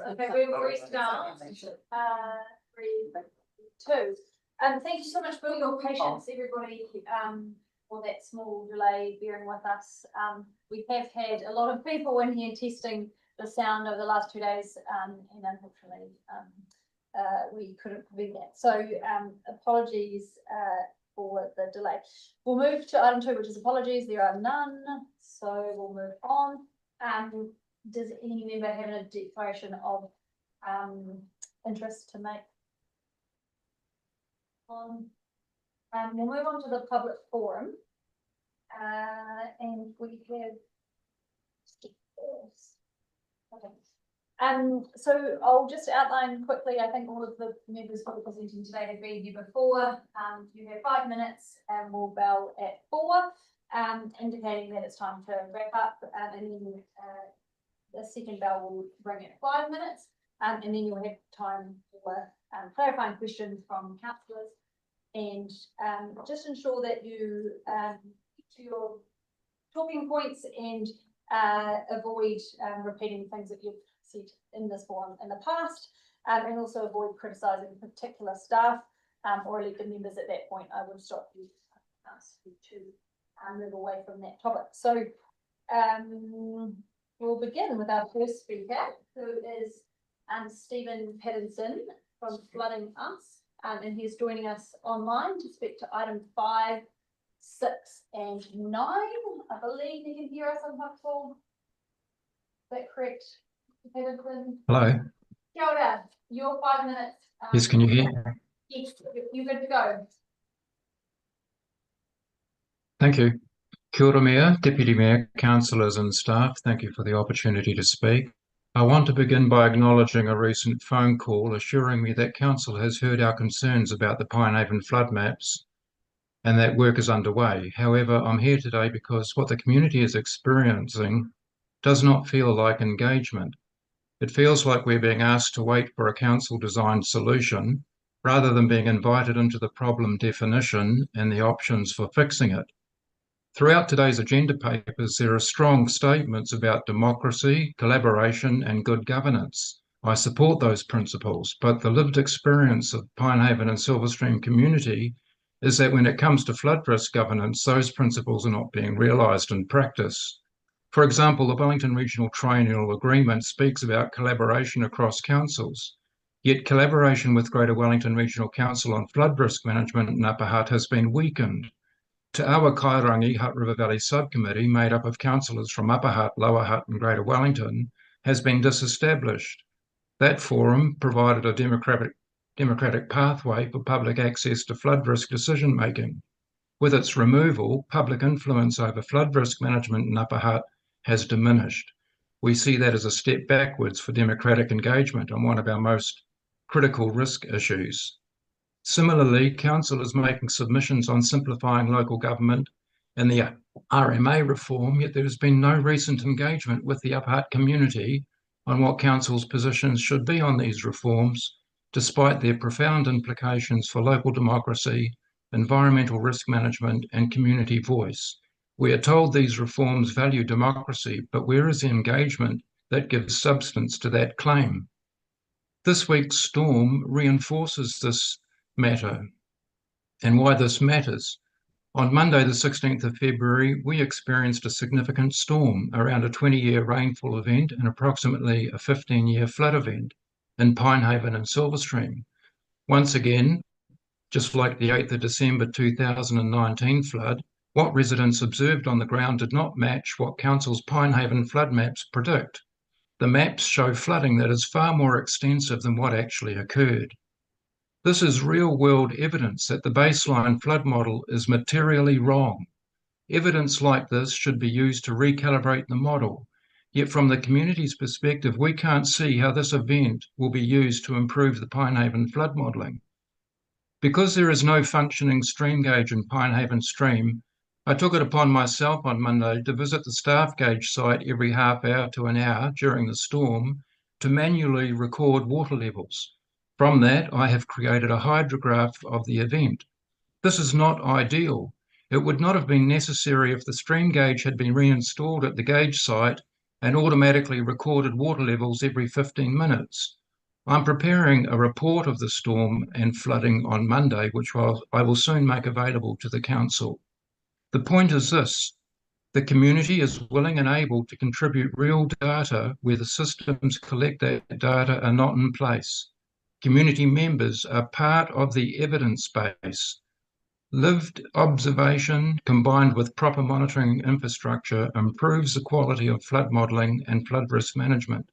Okay, we will restart. 3, 2. Thank you so much for your patience, everybody, for that small delay bearing with us. We have had a lot of people in here testing the sound over the last 2 days, and unfortunately, we couldn't prevent that. So, apologies for the delay. We'll move to item 2, which is apologies. There are none, so we'll move on. Does any member have a declaration of interest to make? We'll move on to the public forum, and we have. Okay. So I'll just outline quickly. I think all of the members who are presenting today have been here before. You have 5 minutes, and we'll bell at 4, indicating that it's time to wrap up, and then the second bell will bring at 5 minutes, and then you'll have time for clarifying questions from councillors, and just ensure that you keep to your talking points and avoid repeating things that you've said in this forum in the past, and also avoid criticising particular staff or elected members. At that point, I would stop you, ask you to move away from that topic. So we'll begin with our first speaker, who is Stephen Pattinson from Flooding Us, and he's joining us online to speak to item 5, 6, and 9. I believe you can hear us on Huxford. Is that correct, Pattinson? Hello. Calder, your 5 minutes. Yes, can you hear? Yes, you're good to go. Thank you. Kia ora Mayor, Deputy Mayor, councillors and staff, thank you for the opportunity to speak. I want to begin by acknowledging a recent phone call assuring me that Council has heard our concerns about the Pinehaven flood maps and that work is underway. However, I'm here today because what the community is experiencing does not feel like engagement. It feels like we're being asked to wait for a council-designed solution rather than being invited into the problem definition and the options for fixing it. Throughout today's agenda papers, there are strong statements about democracy, collaboration, and good governance. I support those principles, but the lived experience of Pinehaven and Silverstream community is that when it comes to flood risk governance, those principles are not being realised in practice. For example, the Wellington Regional Triennial Agreement speaks about collaboration across councils, yet collaboration with Greater Wellington Regional Council on flood risk management in Upper Hutt has been weakened. Te Awa Kairangi Hutt River Valley Subcommittee, made up of councillors from Upper Hutt, Lower Hutt and Greater Wellington, has been disestablished. That forum provided a democratic pathway for public access to flood risk decision making. With its removal, public influence over flood risk management in Upper Hutt has diminished. We see that as a step backwards for democratic engagement on one of our most critical risk issues. Similarly, Council is making submissions on simplifying local government and the RMA reform, yet there has been no recent engagement with the Upper Hutt community on what Council's positions should be on these reforms, despite their profound implications for local democracy, environmental risk management and community voice. We are told these reforms value democracy, but where is the engagement that gives substance to that claim? This week's storm reinforces this matter and why this matters. On Monday, the 16th of February, we experienced a significant storm, around a 20-year rainfall event and approximately a 15-year flood event in Pinehaven and Silverstream. Once again, just like the 8th of December 2019 flood, what residents observed on the ground did not match what Council's Pinehaven flood maps predict. The maps show flooding that is far more extensive than what actually occurred. This is real-world evidence that the baseline flood model is materially wrong. Evidence like this should be used to recalibrate the model, yet from the community's perspective, we can't see how this event will be used to improve the Pinehaven flood modelling. Because there is no functioning stream gauge in Pinehaven Stream, I took it upon myself on Monday to visit the staff gauge site every half hour to an hour during the storm to manually record water levels. From that, I have created a hydrograph of the event. This is not ideal. It would not have been necessary if the stream gauge had been reinstalled at the gauge site and automatically recorded water levels every 15 minutes. I'm preparing a report of the storm and flooding on Monday, which I will soon make available to the Council. The point is this: the community is willing and able to contribute real data where the systems collect that data are not in place. Community members are part of the evidence base. Lived observation combined with proper monitoring infrastructure improves the quality of flood modelling and flood risk management.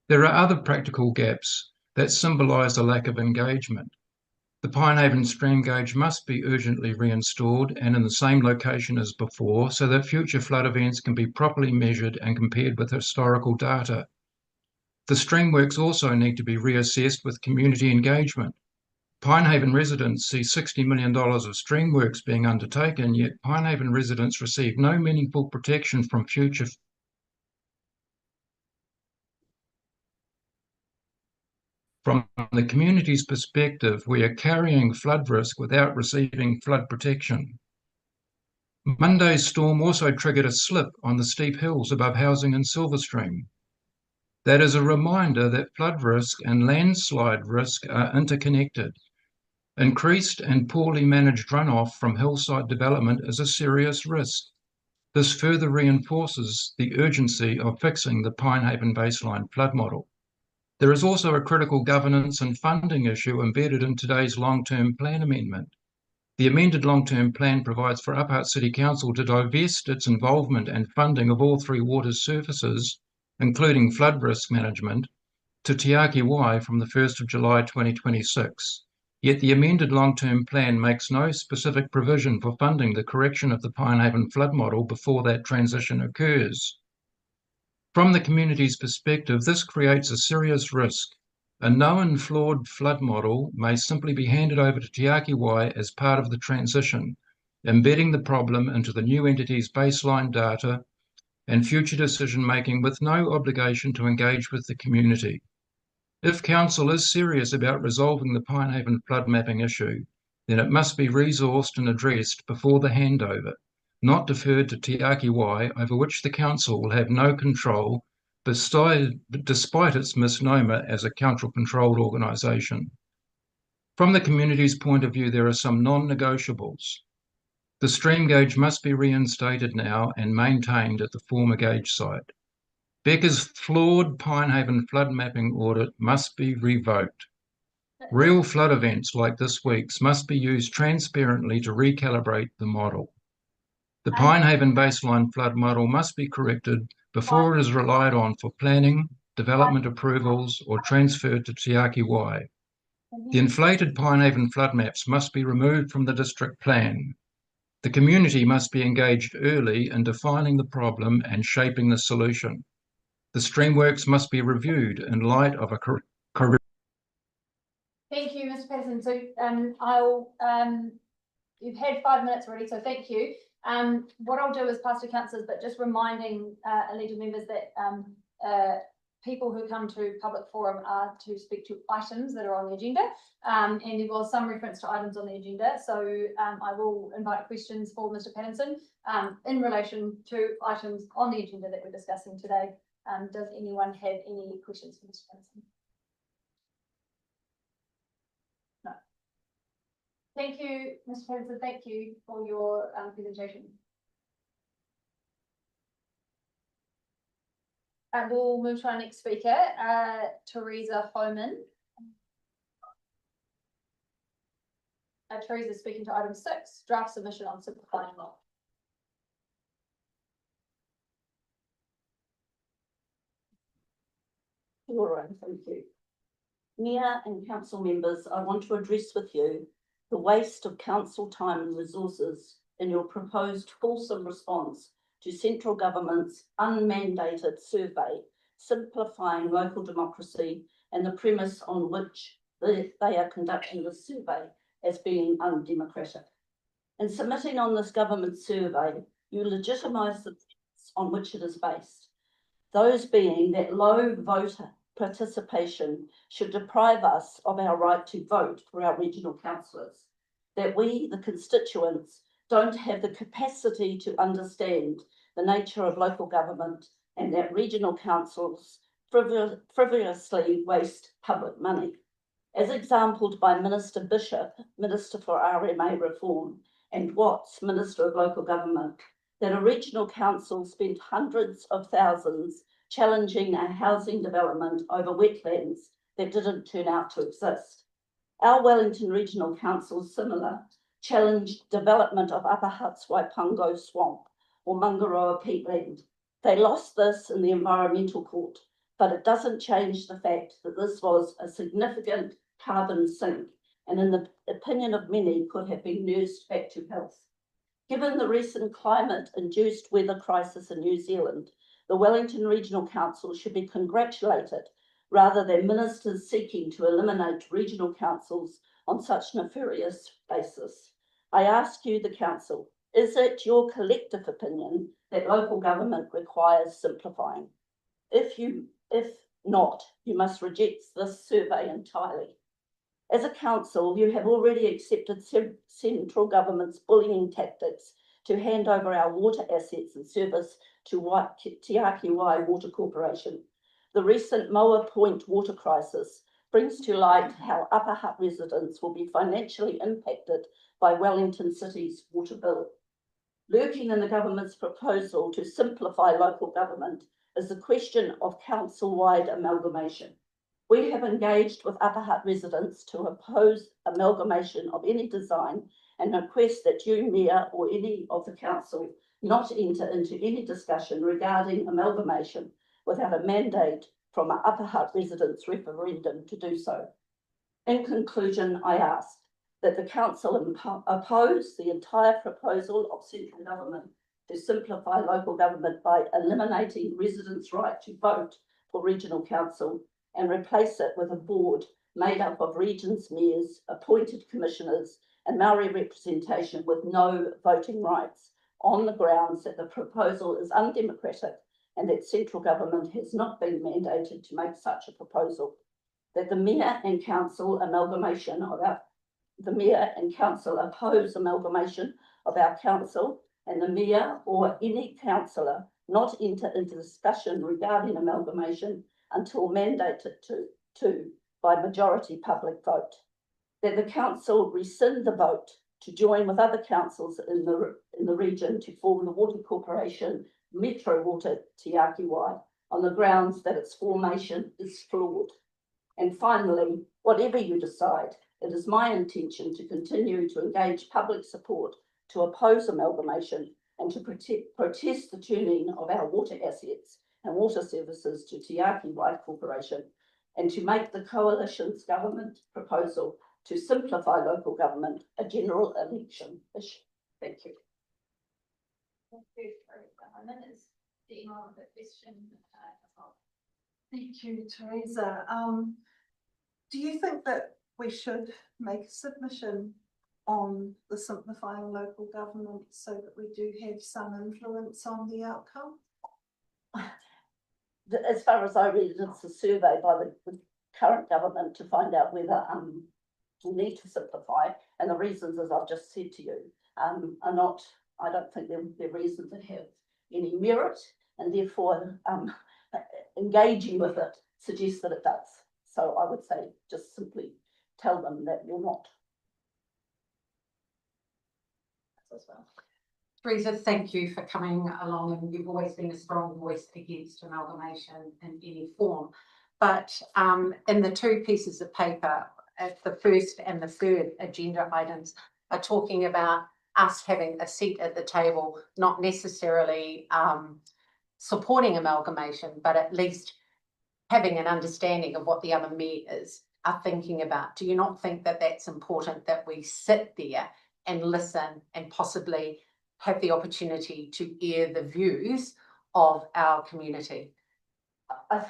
There are other practical gaps that symbolise a lack of engagement. The Pinehaven stream gauge must be urgently reinstalled and in the same location as before so that future flood events can be properly measured and compared with historical data. The streamworks also need to be reassessed with community engagement. Pinehaven residents see $60 million of streamworks being undertaken, yet Pinehaven residents receive no meaningful protection from future. From the community's perspective, we are carrying flood risk without receiving flood protection. Monday's storm also triggered a slip on the steep hills above housing in Silverstream. That is a reminder that flood risk and landslide risk are interconnected. Increased and poorly managed runoff from hillside development is a serious risk. This further reinforces the urgency of fixing the Pinehaven baseline flood model. There is also a critical governance and funding issue embedded in today's long-term plan amendment. The amended long-term plan provides for Upart City Council to divest its involvement and funding of all three water services, including flood risk management, to Te Ake Wai from the 1st of July 2026. Yet the amended long-term plan makes no specific provision for funding the correction of the Pinehaven flood model before that transition occurs. From the community's perspective, this creates a serious risk. A known flawed flood model may simply be handed over to Te Ake Wai as part of the transition, embedding the problem into the new entity's baseline data and future decision-making with no obligation to engage with the community. If Council is serious about resolving the Pinehaven flood mapping issue, then it must be resourced and addressed before the handover, not deferred to Te Ake Wai, over which the Council will have no control, despite its misnomer as a council-controlled organisation. From the community's point of view, there are some non-negotiables. The stream gauge must be reinstated now and maintained at the former gauge site. Becker's flawed Pinehaven flood mapping audit must be revoked. Real flood events like this week's must be used transparently to recalibrate the model. The Pinehaven baseline flood model must be corrected before it is relied on for planning, development approvals, or transferred to Te Ake Wai. The inflated Pinehaven flood maps must be removed from the district plan. The community must be engaged early in defining the problem and shaping the solution. The streamworks must be reviewed in light of a Thank you, Mr. Pattinson. So you've had 5 minutes already, so thank you. What I'll do is pass to councillors, but just reminding elected members that people who come to public forum are to speak to items that are on the agenda. And there was some reference to items on the agenda. So I will invite questions for Mr. Pattinson in relation to items on the agenda that we're discussing today. Does anyone have any questions for Mr. Pattinson? No. Thank you, Mr. Pattinson. Thank you for your presentation. And we'll move to our next speaker, Teresa Homan. Teresa is speaking to item 6, draft submission on simplifying law. Laura, thank you. Mayor and council members, I want to address with you the waste of council time and resources in your proposed fulsome response to central government's unmandated survey, simplifying local democracy, and the premise on which they are conducting the survey as being undemocratic. In submitting on this government survey, you legitimise the premise on which it is based, those being that low voter participation should deprive us of our right to vote for our regional councillors, that we, the constituents, don't have the capacity to understand the nature of local government and that regional councils frivolously waste public money. As exampled by Minister Bishop, Minister for RMA Reform, and Watts, Minister of Local Government, that a regional council spent hundreds of thousands challenging a housing development over wetlands that didn't turn out to exist. Our Wellington Regional Council, similar, challenged development of Upper Hutt's Waipungo Swamp or Mangaroa peatland. They lost this in the Environmental Court, but it doesn't change the fact that this was a significant carbon sink and in the opinion of many could have been nursed back to health. Given the recent climate-induced weather crisis in New Zealand, the Wellington Regional Council should be congratulated rather than ministers seeking to eliminate regional councils on such nefarious basis. I ask you, the council, is it your collective opinion that local government requires simplifying? If not, you must reject this survey entirely. As a council, you have already accepted central government's bullying tactics to hand over our water assets and service to Te Āki Water Corporation. The recent Moa Point water crisis brings to light how Upper Hutt residents will be financially impacted by Wellington City's water bill. Lurking in the government's proposal to simplify local government is the question of council-wide amalgamation. We have engaged with Upper Hutt residents to oppose amalgamation of any design and request that you, Mayor, or any of the council not enter into any discussion regarding amalgamation without a mandate from an Upper Hutt residents' referendum to do so. In conclusion, I ask that the council oppose the entire proposal of central government to simplify local government by eliminating residents' right to vote for regional council and replace it with a board made up of regions, mayors, appointed commissioners, and Maori representation with no voting rights on the grounds that the proposal is undemocratic and that central government has not been mandated to make such a proposal. That the Mayor and Council oppose amalgamation of our council, and the Mayor or any councillor not enter into discussion regarding amalgamation until mandated to by majority public vote. That the council rescind the vote to join with other councils in the region to form the Water Corporation Metro Water Te Āki Wai on the grounds that its formation is flawed. And finally, whatever you decide, it is my intention to continue to engage public support to oppose amalgamation and to protest the turning of our water assets and water services to Te Āki Wai Corporation, and to make the coalition's government proposal to simplify local government a general election issue. Thank you. Thank you, Teresa. Do you have a question? Thank you, Teresa. Do you think that we should make a submission on the simplifying local government so that we do have some influence on the outcome? As far as I read, it's a survey by the current government to find out whether we need to simplify, and the reasons, as I've just said to you, are not, I don't think they're reasons that have any merit, and therefore engaging with it suggests that it does. So I would say just simply tell them that you're not. As well. Teresa, thank you for coming along, and you've always been a strong voice against amalgamation in any form. But in the two pieces of paper, the first and the third agenda items are talking about us having a seat at the table, not necessarily supporting amalgamation, but at least having an understanding of what the other mayors are thinking about. Do you not think that that's important, that we sit there and listen and possibly have the opportunity to air the views of our community? I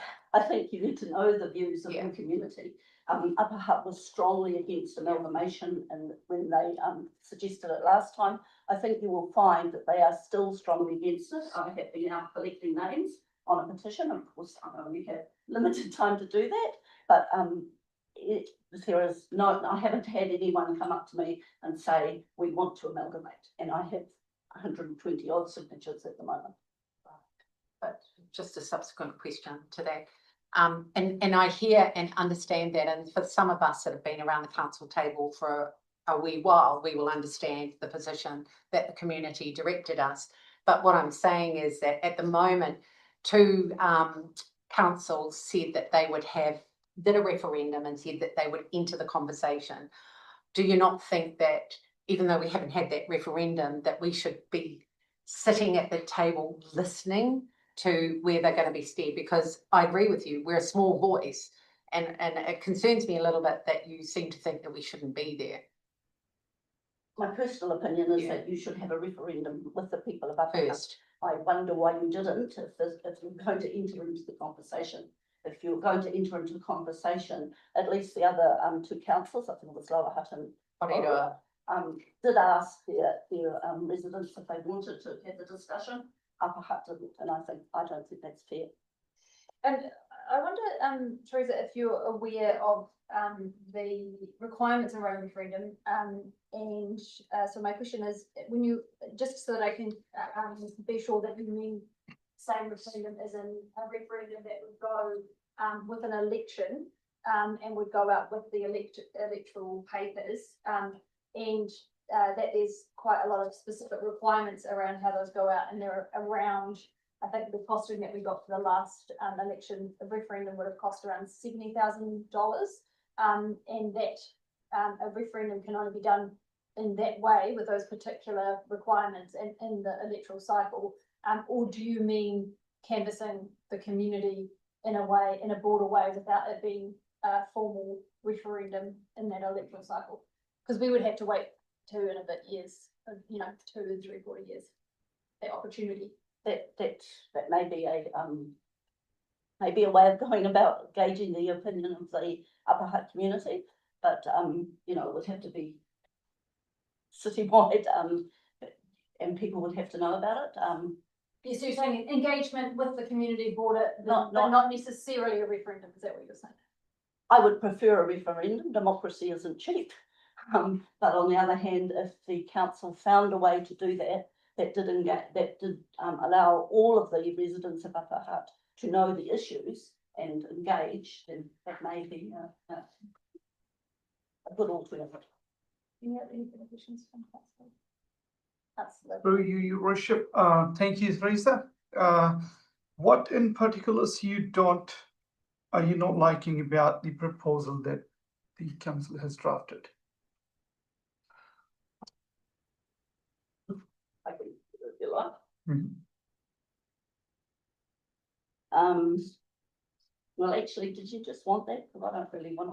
think you need to know the views of the community. Upper Hutt was strongly against amalgamation, and when they suggested it last time, I think you will find that they are still strongly against it. I have been out collecting names on a petition. Of course, I only have limited time to do that, but there is no, I haven't had anyone come up to me and say we want to amalgamate, and I have 120 odd signatures at the moment. But just a subsequent question to that. And I hear and understand that, and for some of us that have been around the council table for a wee while, we will understand the position that the community directed us. But what I'm saying is that at the moment, two councils said that they would did a referendum and said that they would enter the conversation. Do you not think that, even though we haven't had that referendum, that we should be sitting at the table listening to where they're going to be steered? Because I agree with you, we're a small voice, and it concerns me a little bit that you seem to think that we shouldn't be there. My personal opinion is Yeah. that you should have a referendum with the people of Upper Hutt. First, I wonder why you didn't, if you're going to enter into the conversation. If you're going to enter into the conversation, at least the other two councils, I think it was Lower Hutt and Korero. did ask their residents if they wanted to have the discussion. Upper Hutt didn't, and I don't think that's fair. And I wonder, Teresa, if you're aware of the requirements around referendum. And so my question is, when you, just so that I can be sure that you mean same referendum as in a referendum that would go with an election and would go out with the electoral papers, and that there's quite a lot of specific requirements around how those go out, and they're around, I think the costing that we got for the last election, the referendum would have cost around $70,000, and that a referendum can only be done in that way with those particular requirements and in the electoral cycle. Or do you mean canvassing the community in a way, in a broader way, without it being a formal referendum in that electoral cycle? Because we would have to wait 2 and a bit years, 2 and 3/4 years, that opportunity. That may be a way of going about gauging the opinion of the Upper Hutt community, but it would have to be citywide, and people would have to know about it. Yes, so you're saying engagement with the community border, Not- but not necessarily a referendum, is that what you're saying? I would prefer a referendum. Democracy isn't cheap. But on the other hand, if the council found a way to do that, that did allow all of the residents of Upper Hutt to know the issues and engage, then that may be a good alternative. Any other questions from council? That's the. Through you, your worship, thank you, Teresa. What in particulars are you not liking about the proposal that the council has drafted? I can, if you like. Mhm. Well, actually, did you just want that? Because I don't really want.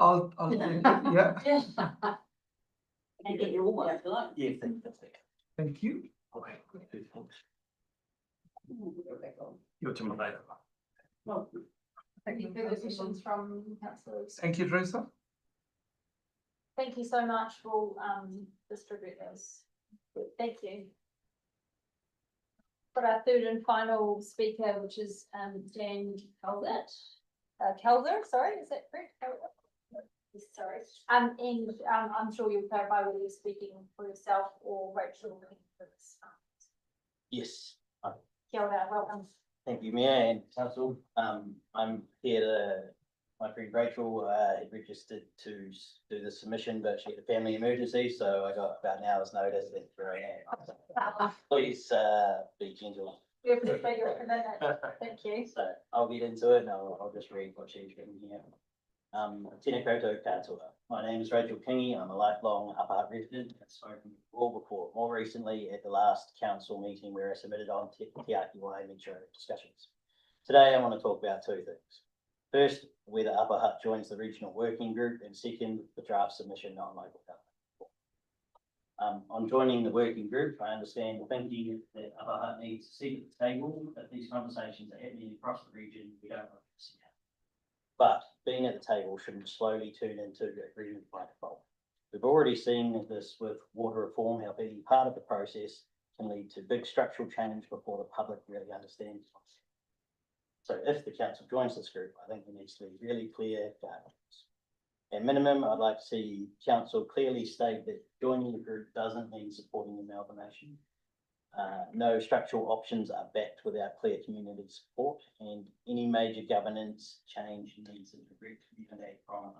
Yeah, Yeah. I can get you all one if you like. Yeah, that's it. thank you. Okay. Well, Your turn later. Any further questions from councillors? Thank you, Teresa. Thank you so much. We'll distribute those. Thank you. For our third and final speaker, which is Dan Calder, sorry, is that correct? Sorry. And I'm sure you'll clarify whether you're speaking for yourself or Rachel. Yes, Kia ora, welcome. thank you, Mayor and Council. I'm here my friend Rachel had registered to do the submission, but she had a family emergency, so I got about an hour's notice and here I am. Please be gentle. We appreciate your commitment. Thank you. So I'll get into it and I'll just read what she's written here. Tēnā koutou katoa. My name is Rachel Kingi. I'm a lifelong Upper Hutt resident. I've spoken all before, more recently at the last council meeting where I submitted on Te Ākiwai Metro discussions. Today I want to talk about 2 things. First, whether Upper Hutt joins the regional working group, and second, the draft submission on local government. On joining the working group, I understand the thinking that Upper Hutt needs a seat at the table. If these conversations are happening across the region, we don't want to see that. But being at the table shouldn't slowly turn into agreement by default. We've already seen this with water reform, how being part of the process can lead to big structural change before the public really understands. So if the council joins this group, I think there needs to be really clear guidelines. At minimum, I'd like to see council clearly state that joining the group doesn't mean supporting amalgamation. No structural options are backed without clear community support, and any major governance change needs a direct mandate from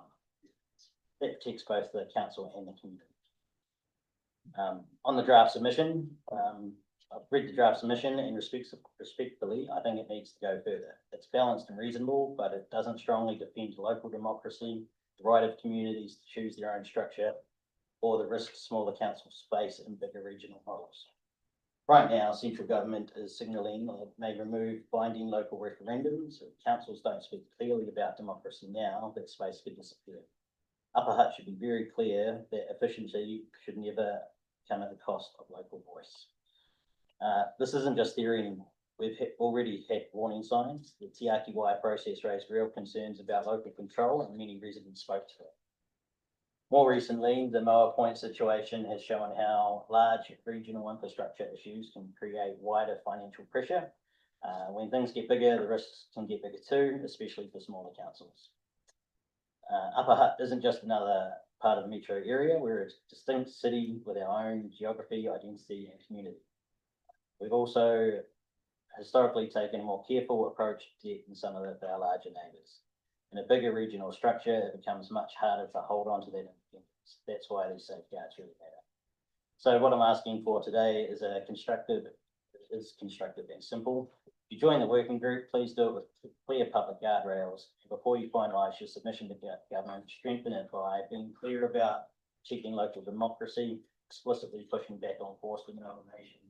that protects both the council and the community. On the draft submission, I've read the draft submission and respectfully, I think it needs to go further. It's balanced and reasonable, but it doesn't strongly defend local democracy, the right of communities to choose their own structure, or the risk smaller councils face in bigger regional models. Right now, central government is signalling that it may remove binding local referendums. If councils don't speak clearly about democracy now, that space could disappear. Upper Hutt should be very clear that efficiency should never come at the cost of local voice. This isn't just theory anymore. We've already had warning signs. The TRQI process raised real concerns about local control, and many residents spoke to it. More recently, the Moa Point situation has shown how large regional infrastructure issues can create wider financial pressure. When things get bigger, the risks can get bigger too, especially for smaller councils. Upper Hutt isn't just another part of the metro area. We're a distinct city with our own geography, identity, and community. We've also historically taken a more careful approach to debt than some of our larger neighbours. In a bigger regional structure, it becomes much harder to hold on to that independence. That's why these safeguards really matter. So what I'm asking for today is constructive and simple. If you join the working group, please do it with clear public guardrails. And before you finalise your submission to government, strengthen it by being clear about checking local democracy, explicitly pushing back on forced amalgamation,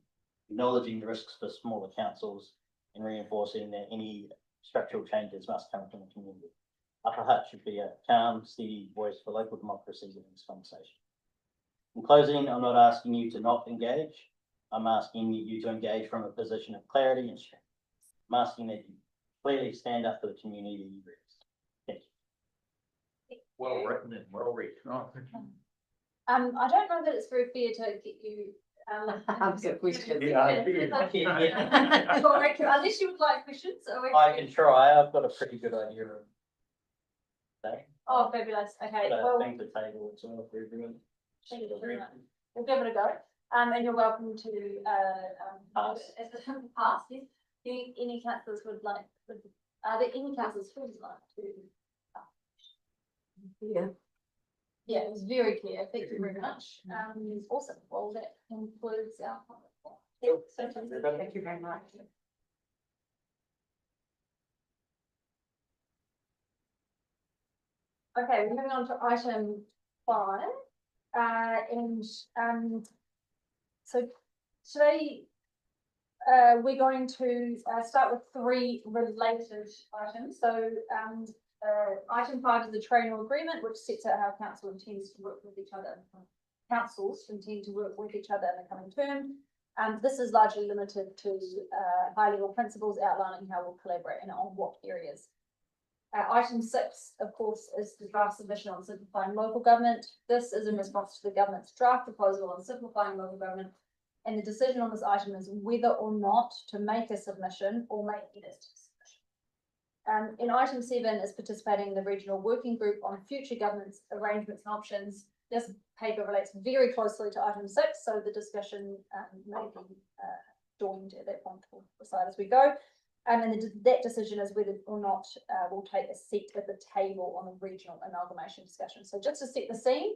acknowledging the risks for smaller councils, and reinforcing that any structural changes must come from the community. Upper Hutt should be a calm, steady voice for local democracy in this conversation. In closing, I'm not asking you to not engage. I'm asking you to engage from a position of clarity and strength. I'm asking that you clearly stand up for the community you represent. Thank you. Well written and well read. Oh, thank you. I don't know that it's very fair to get you. Good question. Unless you would like questions. I can try. I've got a pretty good idea of that. Oh, fabulous. Okay, But well, I think the table as well for everyone. thank you very much. We'll give it a go. And you're welcome to Pass. pass. Yes. Any councillors would like? Are there any councillors who would like to? Yeah. Yeah, it was very clear. Thank you very much. Awesome. Well, that concludes our. Thank you very much. Okay, we're moving on to item 5. So today, we're going to start with 3 related items. So item 5 is the Triennial agreement, which sets out how council intends to work with each other. Councils intend to work with each other in the coming term. This is largely limited to high level principles outlining how we'll collaborate and on what areas. Item 6, of course, is the draft submission on simplifying local government. This is in response to the government's draft proposal on simplifying local government. And the decision on this item is whether or not to make a submission or make edits to the submission. In item 7 is participating in the regional working group on future governance arrangements and options. This paper relates very closely to item 6, so the discussion may be joined at that point. We'll decide as we go. And that decision is whether or not we'll take a seat at the table on the regional amalgamation discussion. So just to set the scene,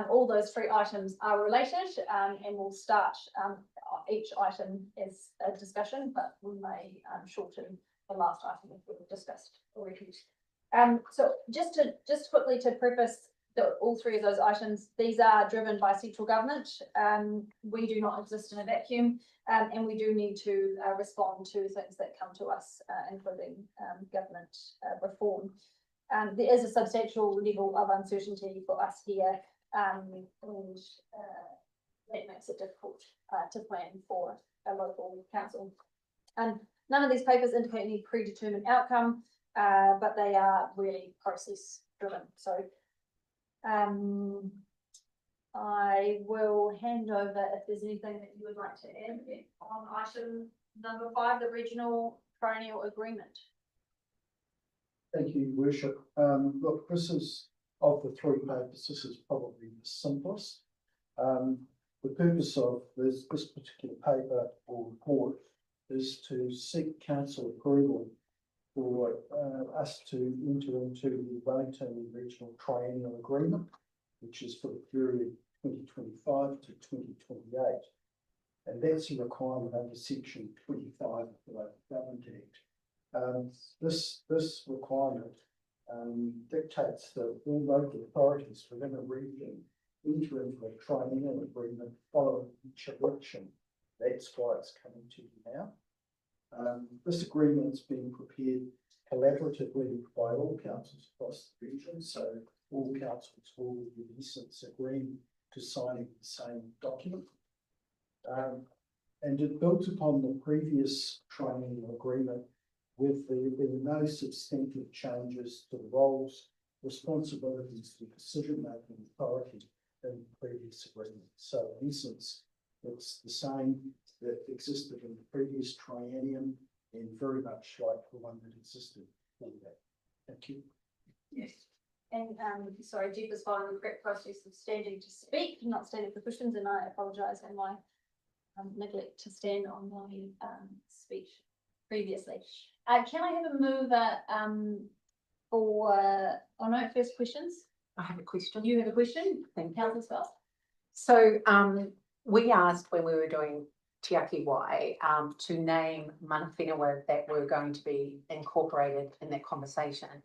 all those 3 items are related, and we'll start each item as a discussion, but we may shorten the last item if we've discussed already. So just quickly to preface all 3 of those items, these are driven by central government. We do not exist in a vacuum, and we do need to respond to things that come to us, including government reform. There is a substantial level of uncertainty for us here, and that makes it difficult to plan for a local council. None of these papers indicate any predetermined outcome, but they are really process driven. So I will hand over if there's anything that you would like to add on item number 5, the regional Triennial agreement. Thank you, Worship. Look, this is, of the 3 papers, this is probably the simplest. the purpose of this particular paper or report is to seek council approval for us to enter into the Wellington Regional Triennial Agreement, which is for the period 2025 to 2028. And that's a requirement under section 25 of the Local Government Act. This requirement dictates that all local authorities within a region enter into a triennial agreement following each election. That's why it's coming to you now. This agreement is being prepared collaboratively by all councils across the region, so all councils will in essence agree to signing the same document. And it built upon the previous triennial agreement with there being no substantive changes to the roles, responsibilities, and decision-making authority in the previous agreement. So in essence, it's the same that existed in the previous triennium and very much like the one that existed before that. Thank you. Yes. And sorry, Jeff is following the correct process of standing to speak, not standing for questions, and I apologise for my neglect to stand on my speech previously. Can I have a mover for, oh no, first questions? I have a question. You have a question? Thank you. Councillor Spells? So we asked when we were doing Te Ake Wai to name mana whenua that were going to be incorporated in that conversation.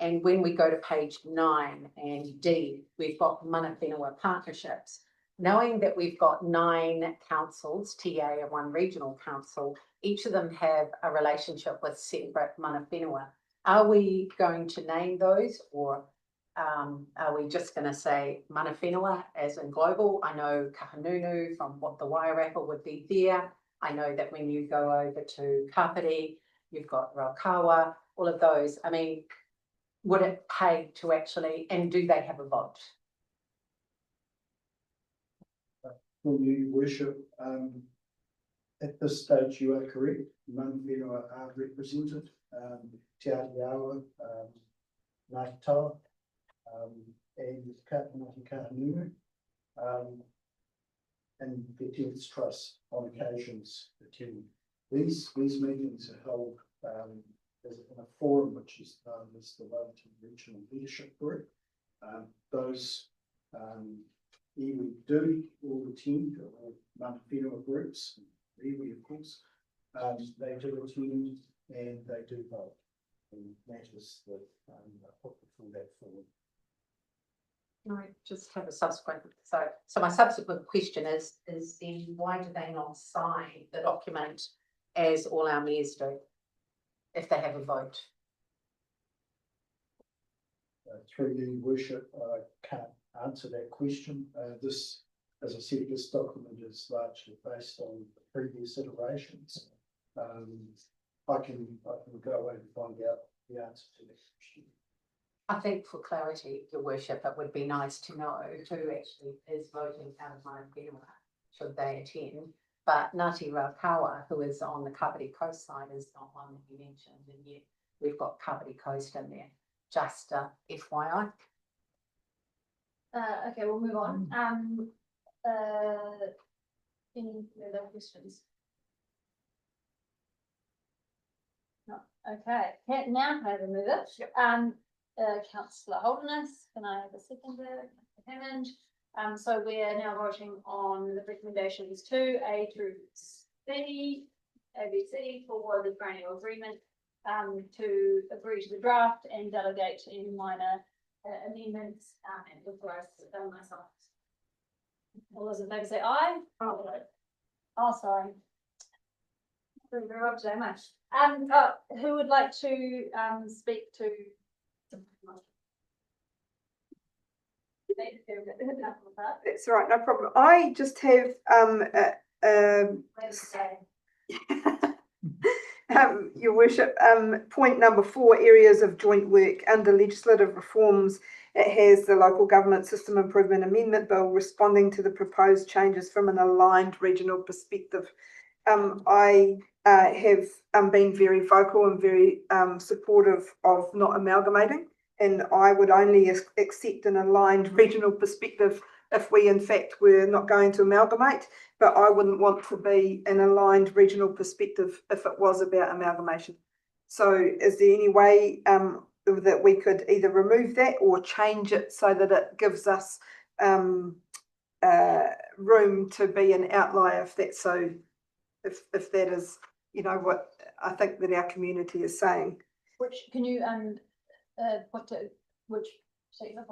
And when we go to page 9 and D, we've got mana whenua partnerships. Knowing that we've got 9 councils, TA and 1 regional council, each of them have a relationship with separate mana whenua. Are we going to name those, or are we just going to say mana whenua as in global? I know Kahanunu from what the Wairarapa would be there. I know that when you go over to Kapiti, you've got Raukawa, all of those. I mean, would it pay to actually, and do they have a vote? Well, you worship, at this stage you are correct. Mana whenua are represented. Te Atiawa, Ngāti Tawa, and Ngāti Kahanunu, and the Tenants Trust on occasions attend. These meetings are held in a forum which is known as the Wellington Regional Leadership Group. Those iwi do all attend, or mana whenua groups, iwi of course, they do attend and they do vote in matters that put before that forum. I just have a subsequent, so my subsequent question is then why do they not sign the document as all our mayors do if they have a vote? Through you, worship, I can't answer that question. This, as I said, this document is largely based on the previous iterations. I can go away and find out the answer to that question. I think for clarity, Your Worship, it would be nice to know who actually is voting out of mana whenua, should they attend. But Ngāti Raukawa, who is on the Kapiti Coast side, is not one that you mentioned, and yet we've got Kapiti Coast in there. Just FYI. Okay, we'll move on. Any further questions? No. Okay. Now can I have a mover? Yep. Councillor Holderness, can I have a seconder? Hammond. So we're now voting on the recommendations 2A through C, ABC for the Triennial Agreement to agree to the draft and delegate any minor amendments and authorize myself. All those in favour say aye. Oh, sorry. Very well today, much. Who would like to speak to? That's right, no problem. I just have Your Worship, point number 4, areas of joint work under legislative reforms. It has the Local Government System Improvement Amendment Bill responding to the proposed changes from an aligned regional perspective. I have been very vocal and very supportive of not amalgamating, and I would only accept an aligned regional perspective if we in fact were not going to amalgamate, but I wouldn't want to be an aligned regional perspective if it was about amalgamation. So is there any way that we could either remove that or change it so that it gives us room to be an outlier if that's so, if that is, you know, what I think that our community is saying. Which, can you, point to which section of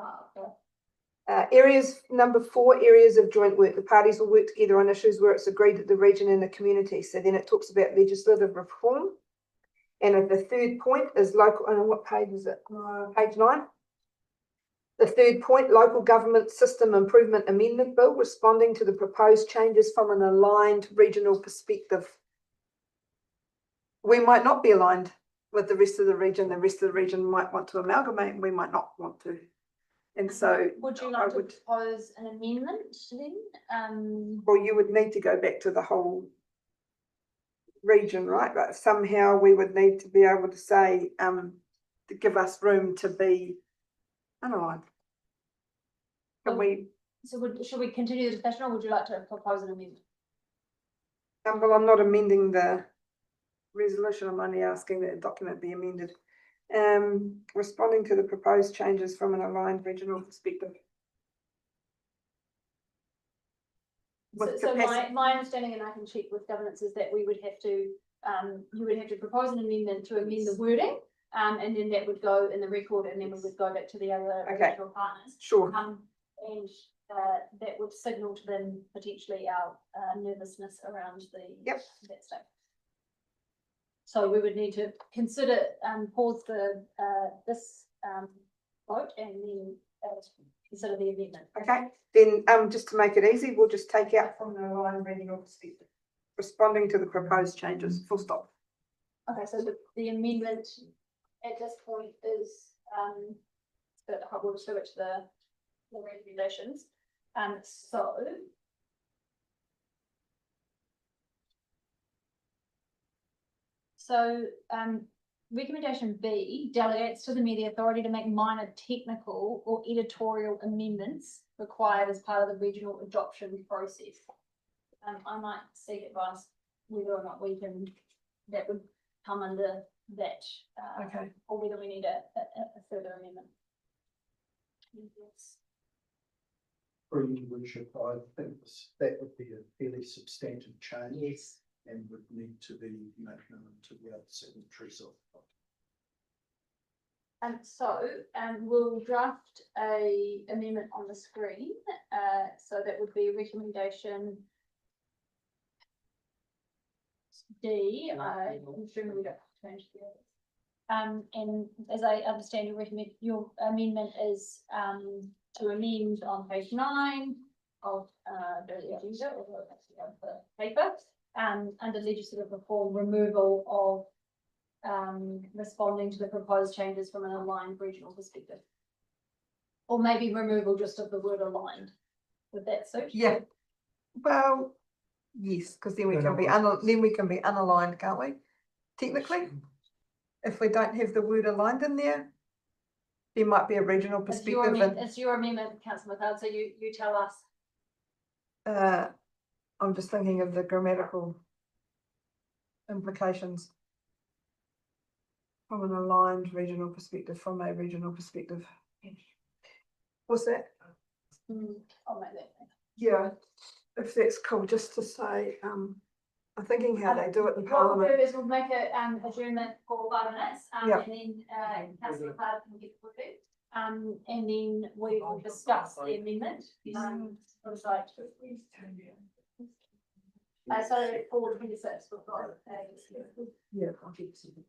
Areas, number 4, areas of joint work. The parties will work together on issues where it's agreed that the region and the community. So then it talks about legislative reform. And the third point is local, and what page is it? Page 9. The third point, local government system improvement amendment bill, responding to the proposed changes from an aligned regional perspective. We might not be aligned with the rest of the region. The rest of the region might want to amalgamate and we might not want to. And so would you like to propose an amendment then? Well, you would need to go back to the whole region, right? But somehow we would need to be able to say, to give us room to be unaligned. Can we? So should we continue the discussion, or would you like to propose an amendment? Well, I'm not amending the resolution. I'm only asking that the document be amended. Responding to the proposed changes from an aligned regional perspective. So my understanding, and I can check with governance, is that we would have to, you would have to propose an amendment to amend the wording, and then that would go in the record, and then we would go back to the other regional partners. Sure. And that would signal to them potentially our nervousness around that stuff. So we would need to consider, pause the this vote and then consider the amendment. Okay, then just to make it easy, we'll just take out from the aligned regional perspective, responding to the proposed changes, full stop. Okay, so the amendment at this point is that we'll switch the recommendations. So recommendation B delegates to the media authority to make minor technical or editorial amendments required as part of the regional adoption process. I might seek advice whether or not we can, that would come under that, Okay. or whether we need a further amendment. Yes. For your worship, I think that would be a fairly substantive change. Yes. And would need to be made known to the other signatories of. So we'll draft a amendment on the screen. So that would be recommendation D. I'm assuming we don't change the others. And as I understand, your amendment is to amend on page 9 of the agenda or the paper. Under legislative reform, removal of responding to the proposed changes from an aligned regional perspective. Or maybe removal just of the word aligned. Would that suit? Yeah. Well, yes, because then we can be unaligned, can't we? Technically, if we don't have the word aligned in there, there might be a regional perspective. It's your amendment, Councillor McLeod, so you tell us. I'm just thinking of the grammatical implications from an aligned regional perspective, from a regional perspective. What's that? I'll make that. Yeah, if that's cool, just to say, I'm thinking how they do it in What Parliament. we'll do is we'll make a adjournment for 5 minutes, Yeah. and then Councillor McLeod can get with it. And then we will discuss the amendment. On the side. So for 26, we've got. Yeah, I'll keep it.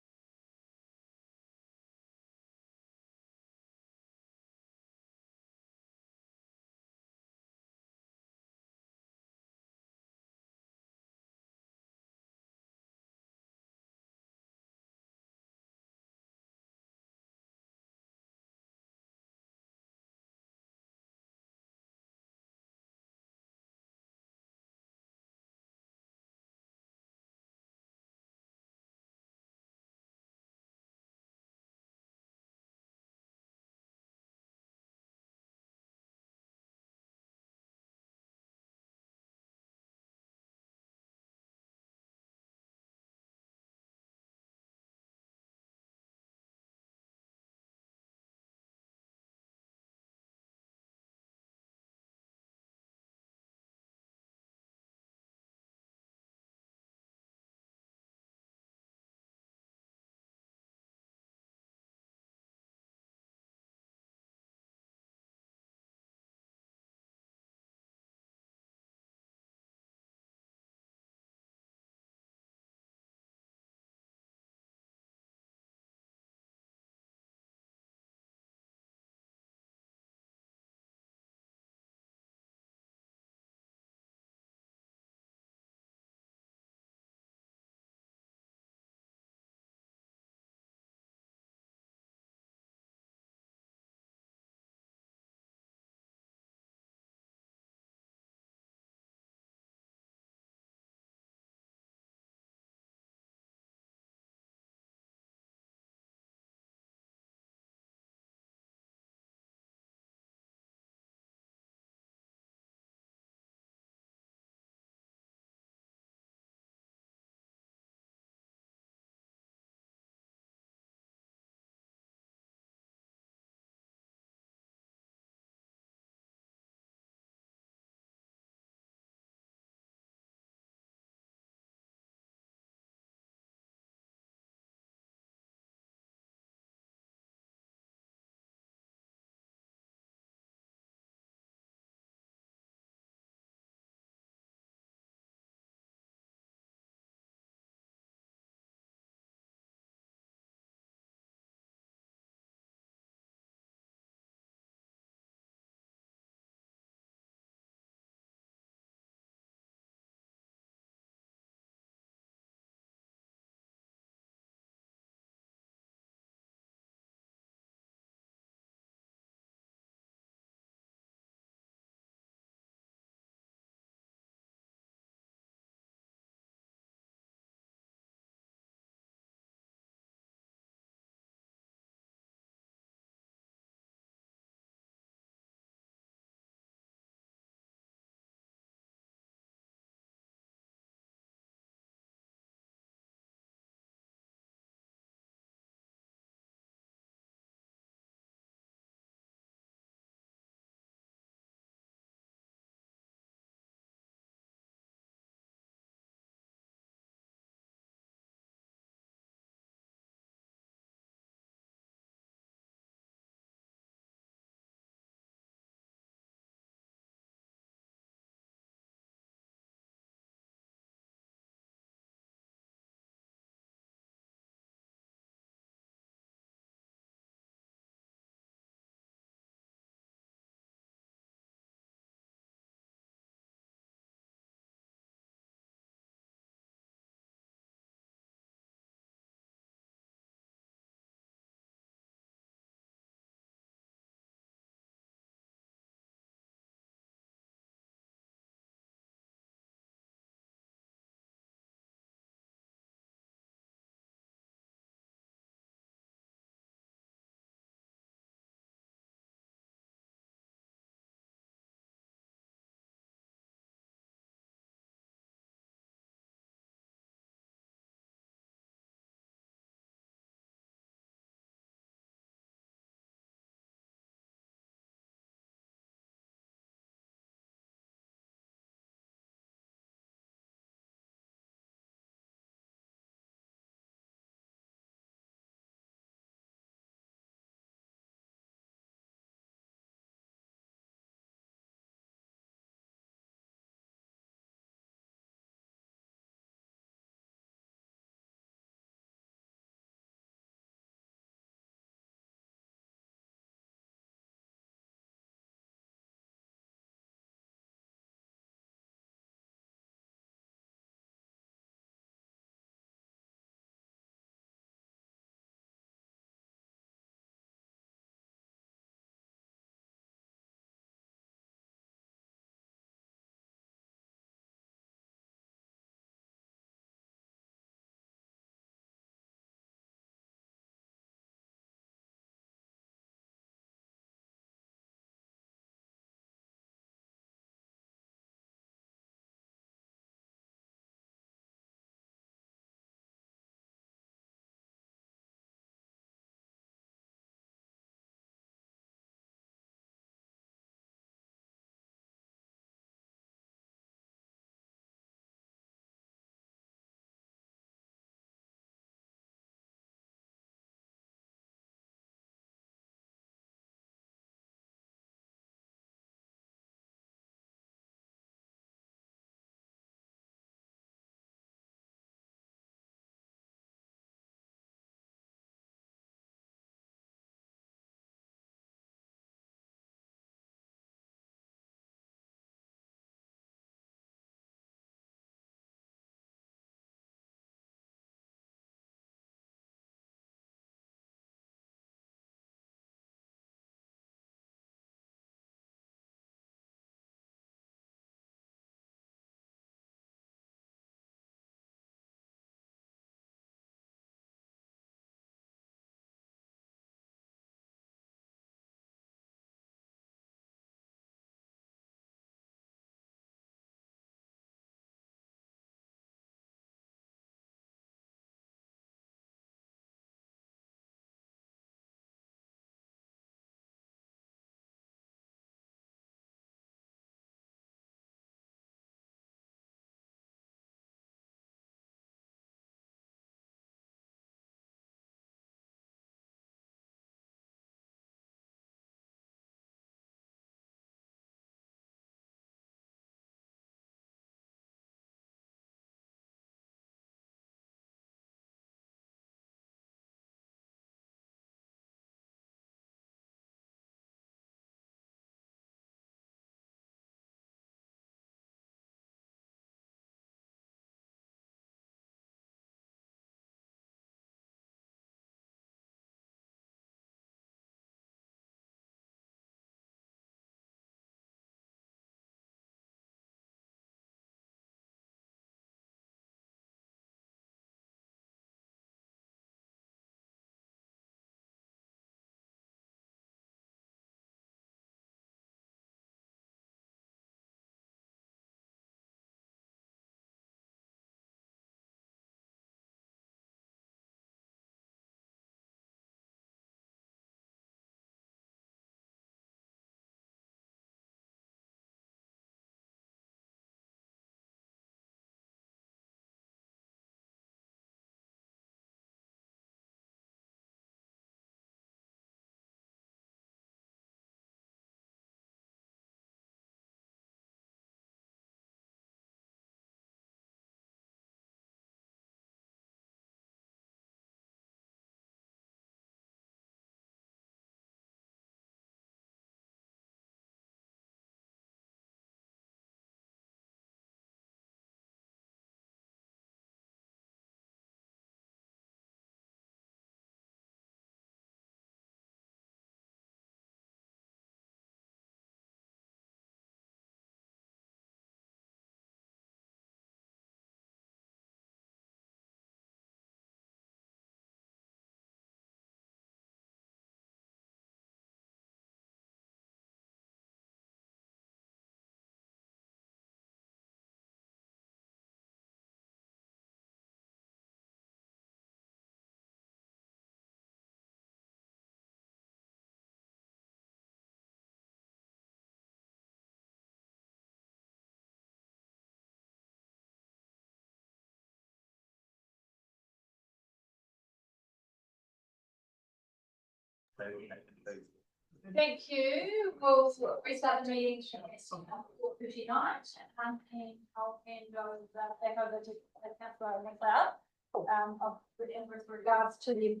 Thank you. We'll restart the meeting at 4:59, and I'll hand over back over to Councillor McLeod. With regards to the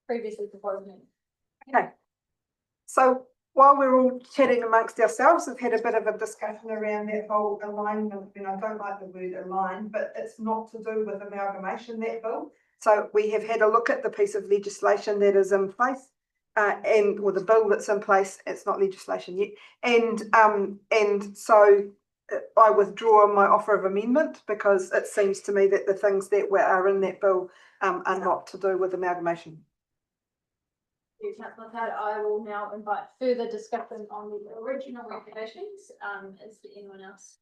previously proposed meeting. Okay. So while we're all chatting amongst ourselves, we've had a bit of a discussion around that whole alignment, and I don't like the word align, but it's not to do with amalgamation, that bill. So we have had a look at the piece of legislation that is in place, or the bill that's in place. It's not legislation yet, and so I withdraw my offer of amendment, because it seems to me that the things that are in that bill are not to do with amalgamation. Councillor Calder, I will now invite further discussion on the original regulations. Is there anyone else?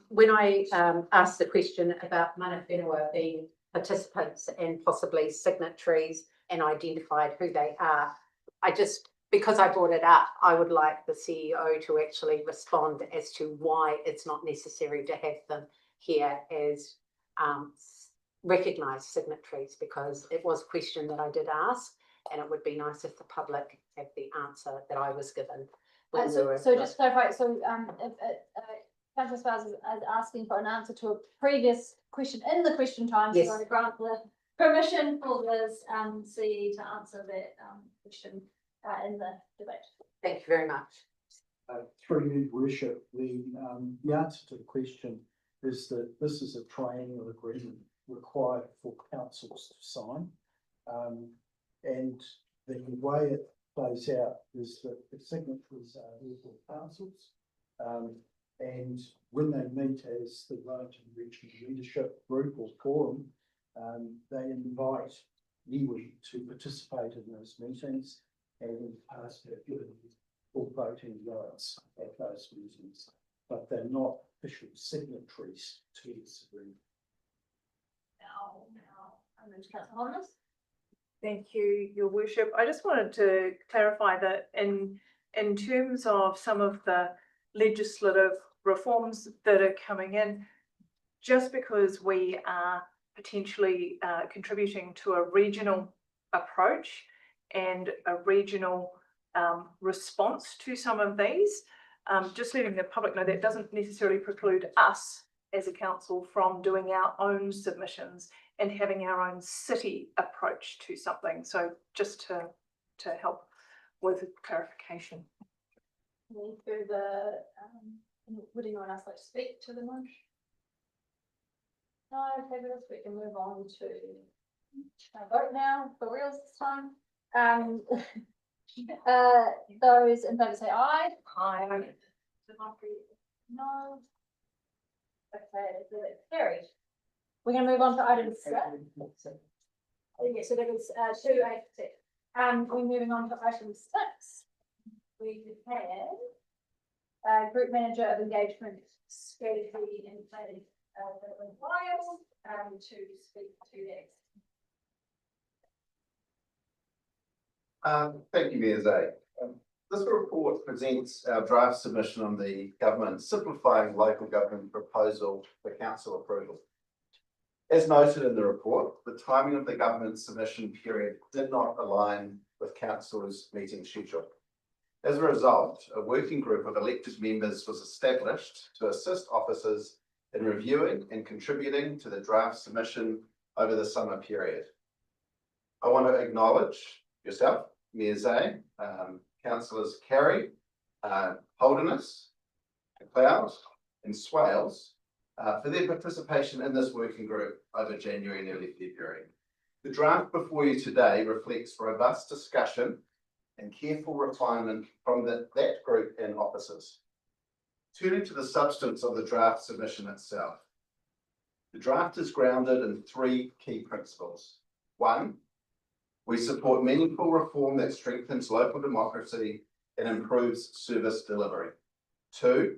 When I asked the question about mana whenua being participants and possibly signatories and identified who they are, because I brought it up, I would like the CEO to actually respond as to why it's not necessary to have them here as recognised signatories, because it was a question that I did ask, and it would be nice if the public had the answer that I was given. So just to clarify, so if Councillor Sparrows is asking for an answer to a previous question in the question time, so Yes. I grant the permission for this CE to answer that question in the debate. Thank you very much. Through you, Worship, the answer to the question is that this is a triennial agreement required for councils to sign. And the way it plays out is that the signatories are local councils. And when they meet as the Wellington Regional Leadership Group or Forum, they invite iwi to participate in those meetings and pass their full voting rights at those meetings, but they're not official signatories to this agreement. Now, I'm going to Councillor Homan. Thank you, Your Worship. I just wanted to clarify that in terms of some of the legislative reforms that are coming in, just because we are potentially contributing to a regional approach and a regional response to some of these, just letting the public know that doesn't necessarily preclude us as a council from doing our own submissions and having our own city approach to something. So just to help with clarification. Any further, would anyone else like to speak to the motion? No, fabulous. We can move on to vote now for reals this time. Those in favour say aye. Aye. No. Okay, so it's carried. We're going to move on to item 6. Yes, so that was 286. We're moving on to item 6. We have Group Manager of Engagement Strategy and Planning to speak to that. Thank you, Mayor Zay. This report presents our draft submission on the government simplifying local government proposal for council approval. As noted in the report, the timing of the government submission period did not align with council's meeting schedule. As a result, a working group of elected members was established to assist officers in reviewing and contributing to the draft submission over the summer period. I want to acknowledge yourself, Mayor Zay, councillors Carey, Holderness, McLeod and Swales for their participation in this working group over January and early February. The draft before you today reflects robust discussion and careful refinement from that group and officers. Turning to the substance of the draft submission itself. The draft is grounded in 3 key principles. 1, we support meaningful reform that strengthens local democracy and improves service delivery. 2,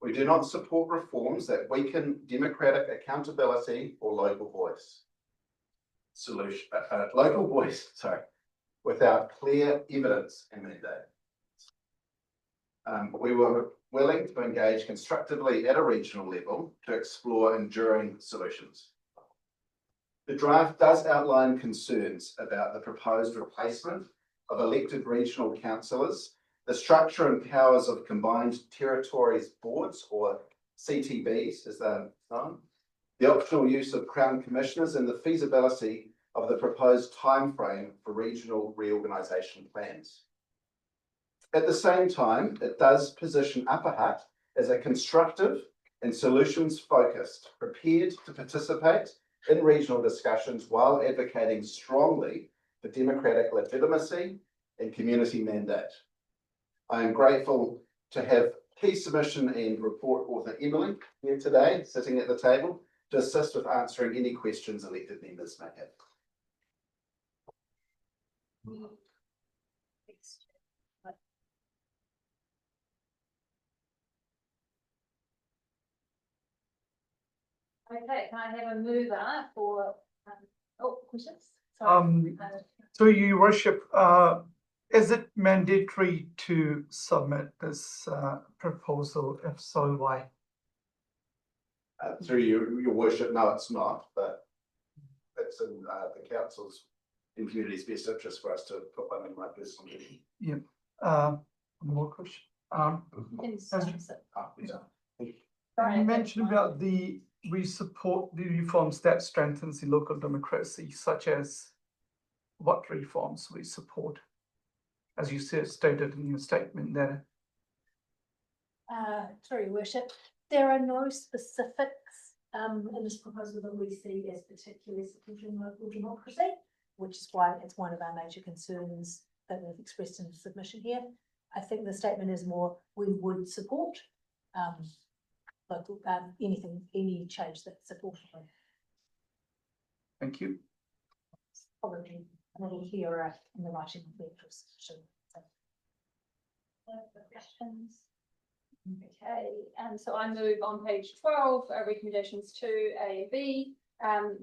we do not support reforms that weaken democratic accountability or local voice. Without clear evidence and mandate. We were willing to engage constructively at a regional level to explore enduring solutions. The draft does outline concerns about the proposed replacement of elected regional councillors, the structure and powers of combined territories boards, or CTBs as they're known, the optional use of Crown Commissioners, and the feasibility of the proposed timeframe for regional reorganisation plans. At the same time, it does position Upper Hutt as a constructive and solutions-focused, prepared to participate in regional discussions while advocating strongly for democratic legitimacy and community mandate. I am grateful to have key submission and report author Emily here today, sitting at the table, to assist with answering any questions elected members may have. Okay, can I have a mover for, questions? Sorry. So your worship, is it mandatory to submit this proposal? If so, why? Through your worship, no, it's not, but it's in the council's and community's best interest for us to put one in my personal duty. Yeah. More question. You mentioned about we support the reforms that strengthens the local democracy, such as what reforms we support, as you stated in your statement there. Through your worship, there are no specifics in this proposal that we see as particularly supporting local democracy, which is why it's one of our major concerns that we've expressed in the submission here. I think the statement is more, we would support local, any change that's supported. Thank you. Probably a little clearer in the writing of the address. Questions? Okay, and so I move on page 12, recommendations 2A and B,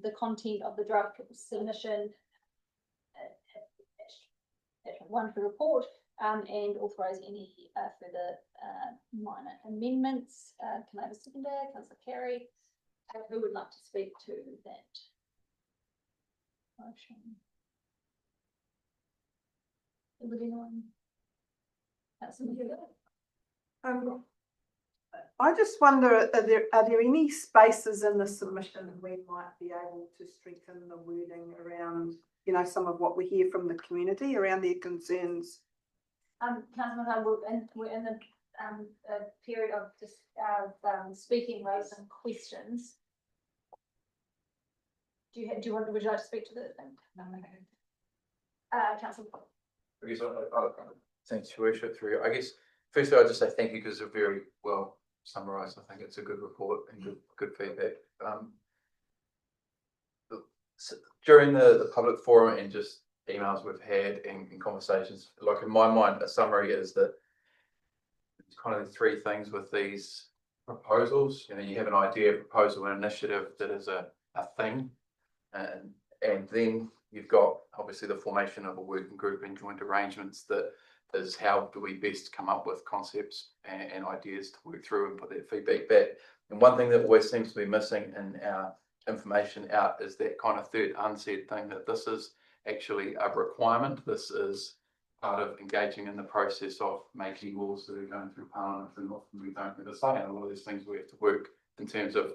the content of the draft submission, one for report, and authorize any further minor amendments. Can I have a seconder? Councillor Carey, who would like to speak to that motion? Would anyone? Councillor Hugo? I just wonder, are there any spaces in the submission we might be able to strengthen the wording around, you know, some of what we hear from the community around their concerns? Councillor, we're in the period of just speaking rather than questions. Would you like to speak to the thing? No. Councillor. Thanks, Your Worship. Through, I guess, firstly, I'll just say thank you because they're very well summarised. I think it's a good report and good feedback. During the public forum and just emails we've had and conversations, like in my mind, a summary is that it's kind of the three things with these proposals. You know, you have an idea, proposal, and initiative that is a thing, and then you've got obviously the formation of a working group and joint arrangements that is how do we best come up with concepts and ideas to work through and put that feedback back. And one thing that always seems to be missing in our information out is that kind of third unsaid thing that this is actually a requirement. This is part of engaging in the process of making laws that are going through Parliament, and often we don't get a say in a lot of these things. We have to work in terms of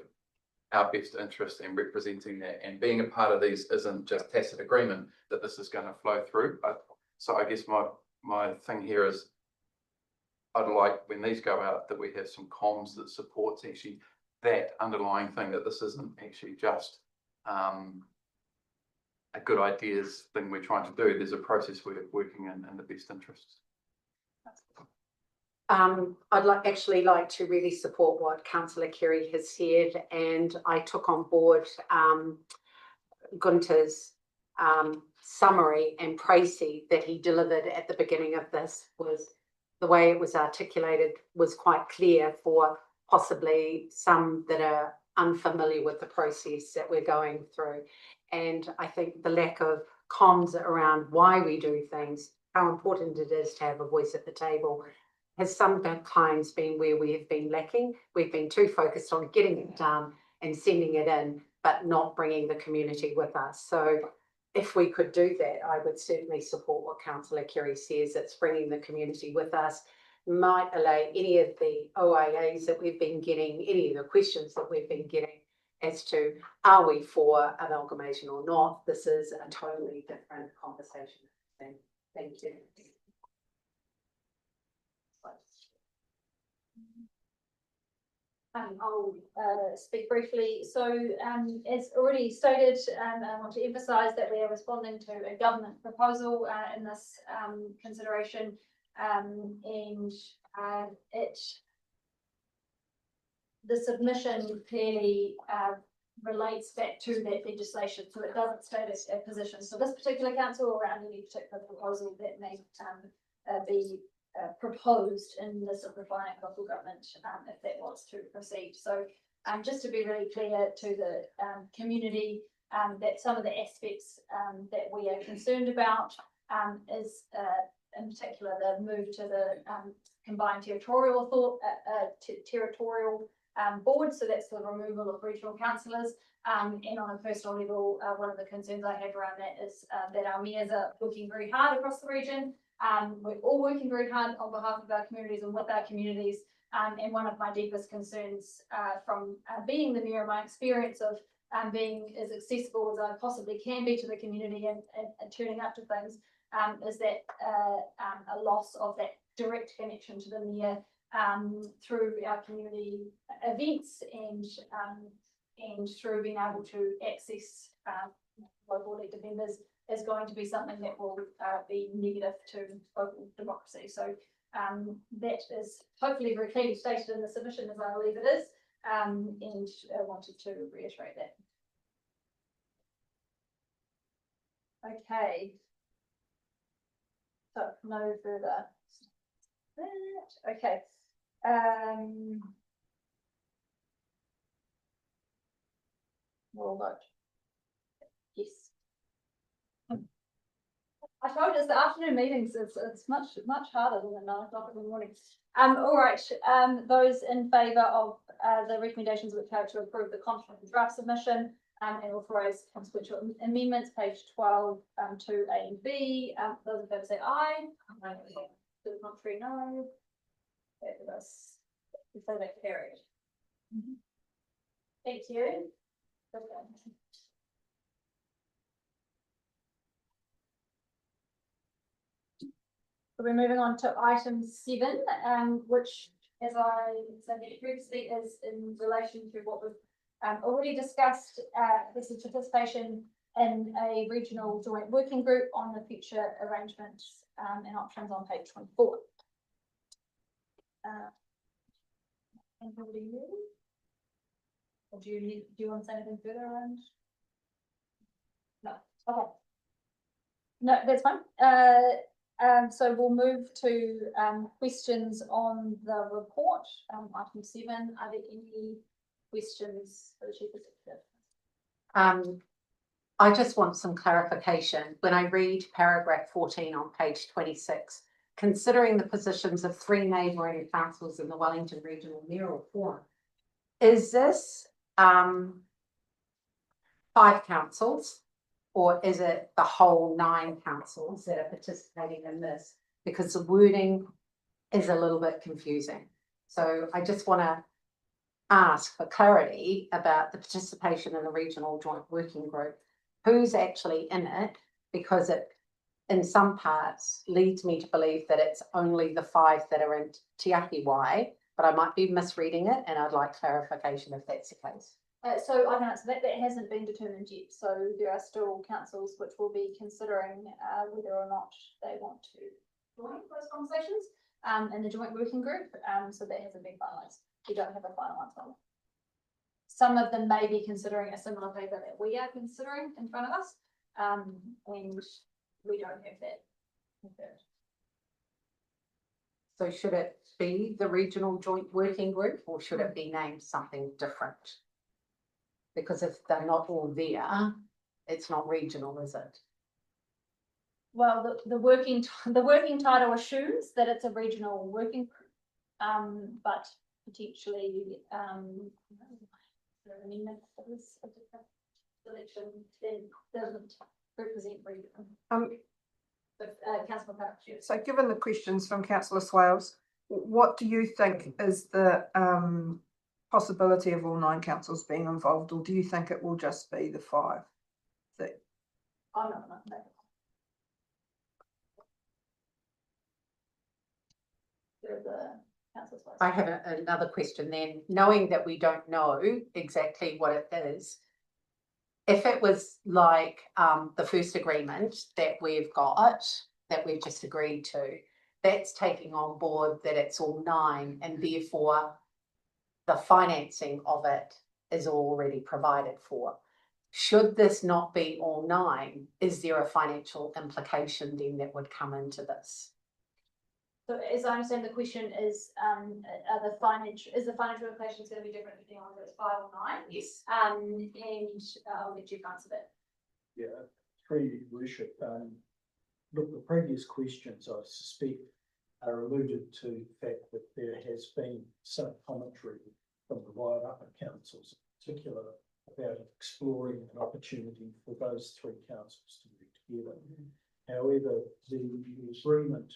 our best interest and representing that, and being a part of these isn't just tacit agreement that this is going to flow through. So I guess my thing here is I'd like, when these go out, that we have some comms that supports actually that underlying thing, that this isn't actually just a good ideas thing we're trying to do. There's a process we're working in the best interests. I'd actually like to really support what Councillor Carey has said, and I took on board Gunter's summary and précis that he delivered at the beginning of this. Was the way it was articulated was quite clear for possibly some that are unfamiliar with the process that we're going through. And I think the lack of comms around why we do things, how important it is to have a voice at the table, has sometimes been where we have been lacking. We've been too focused on getting it done and sending it in, but not bringing the community with us. So if we could do that, I would certainly support what Councillor Kerry says. It's bringing the community with us, might allay any of the OIAs that we've been getting, any of the questions that we've been getting as to are we for amalgamation or not. This is a totally different conversation. Thank you. I'll speak briefly. So as already stated, I want to emphasise that we are responding to a government proposal in this consideration, and the submission clearly relates back to that legislation, so it doesn't state a position. So this particular council or any particular proposal that may be proposed in the simplifying local government, if that was to proceed. So just to be really clear to the community, that some of the aspects that we are concerned about is in particular the move to the combined territorial board. So that's the removal of regional councillors. And on a personal level, one of the concerns I have around that is that our mayors are working very hard across the region. We're all working very hard on behalf of our communities and with our communities. And one of my deepest concerns from being the mayor, my experience of being as accessible as I possibly can be to the community and turning up to things, is that a loss of that direct connection to the mayor through our community events and through being able to access local elected members is going to be something that will be negative to local democracy. So that is hopefully very clearly stated in the submission, as I believe it is, and I wanted to reiterate that. Okay. So no further. Okay. We'll vote. Yes. I told you it's the afternoon meetings. It's much harder than 9 o'clock in the morning. All right. Those in favour of the recommendations of the chair to approve the content of the draft submission and authorise consequential amendments, page 12 to A and B. Those in favour say aye. To the contrary, no. So that carried. Thank you. Okay. So we're moving on to item 7, which, as I said previously, is in relation to what we've already discussed. This is participation in a regional joint working group on the future arrangements and options on page 24. Anybody new? Or do you want to say anything further around? No. Okay. No, that's fine. So we'll move to questions on the report. Item 7. Are there any questions for the Chief Executive? I just want some clarification. When I read paragraph 14 on page 26, considering the positions of 3 neighbouring councils in the Wellington Regional Mayoral Forum, is this 5 councils, or is it the whole 9 councils that are participating in this? Because the wording is a little bit confusing. So I just want to ask for clarity about the participation in the regional joint working group. Who's actually in it? Because it, in some parts, leads me to believe that it's only the 5 that are in Te Ahi, but I might be misreading it, and I'd like clarification if that's the case. So I can answer that. That hasn't been determined yet. So there are still councils which will be considering whether or not they want to join those conversations in the joint working group. So that hasn't been finalised. We don't have a final answer. Some of them may be considering a similar paper that we are considering in front of us, and we don't have that confirmed. So should it be the regional joint working group, or should it be named something different? Because if they're not all there, it's not regional, is it? Well, the working title assumes that it's a regional working group, but potentially an amendment that was a different selection, then doesn't represent region. But, councillor Parrish, yes. So given the questions from councillor Swales, what do you think is the possibility of all 9 councils being involved, or do you think it will just be the 5? I'm not in favour. The councillor Swales. I have another question then, knowing that we don't know exactly what it is. If it was like the first agreement that we've got, that we've just agreed to, that's taking on board that it's all 9 and therefore the financing of it is already provided for. Should this not be all 9, is there a financial implication then that would come into this? So as I understand the question is, the financial implications going to be different depending on whether it's 5 or 9? Yes. And I'll let you answer that. Yeah, through your worship, look, the previous questions, I suspect, are alluded to the fact that there has been some commentary from the wider upper councils in particular about exploring an opportunity for those 3 councils to work together. However, the agreement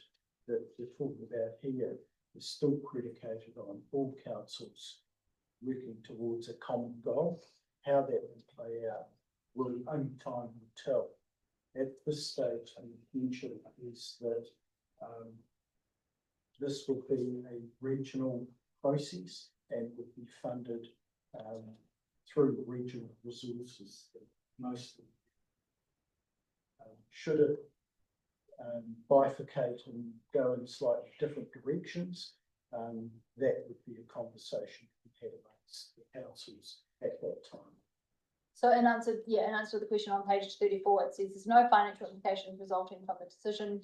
that we're talking about here is still predicated on all councils working towards a common goal. How that will play out will only time will tell. At this stage in the future is that this will be a regional process and will be funded through regional resources mostly. Should it bifurcate and go in slightly different directions, that would be a conversation we had amongst the councils at that time. So in answer to the question on page 34, it says there's no financial implications resulting from the decision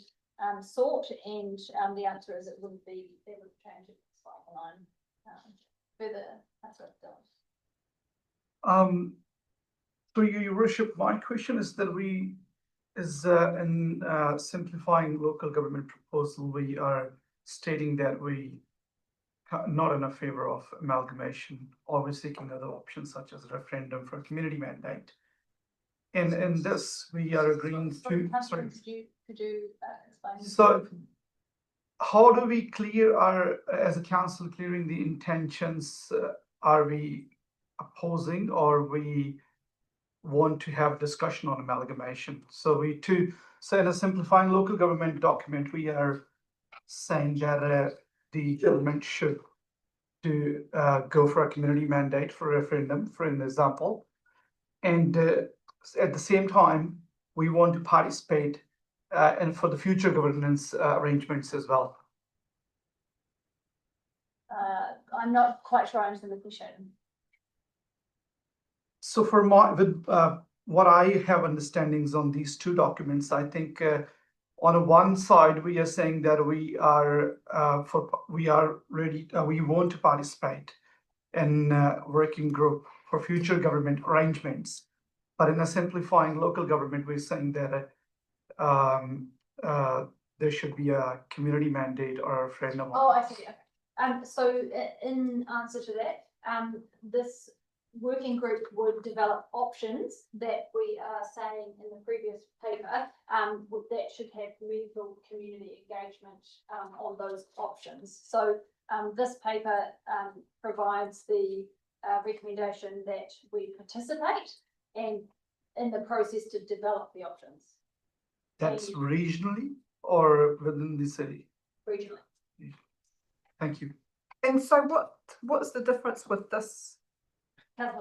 sought, and the answer is it would change it to 5 or 9. Further, that's what it does. So your worship, my question is that in simplifying local government proposal, we are stating that we are not in a favor of amalgamation, or we're seeking other options such as a referendum for a community mandate. And in this, we are agreeing to. Sorry. Could you explain? So, how do we clear as a council, clearing the intentions? Are we opposing, or we want to have discussion on amalgamation? So in a simplifying local government document, we are saying that the government should go for a community mandate for a referendum, for an example, and at the same time we want to participate and for the future governance arrangements as well. I'm not quite sure I understand the question. So for what I have understandings on these 2 documents, I think on one side we are saying that we are ready. We want to participate in working group for future government arrangements, but in a simplifying local government, we're saying that there should be a community mandate or a referendum. Oh, I see. Okay. So in answer to that, this working group would develop options that we are saying in the previous paper that should have meaningful community engagement on those options. So this paper provides the recommendation that we participate and in the process to develop the options. That's regionally or within the city? Regionally. Thank you. And so what's the difference with this? Yeah.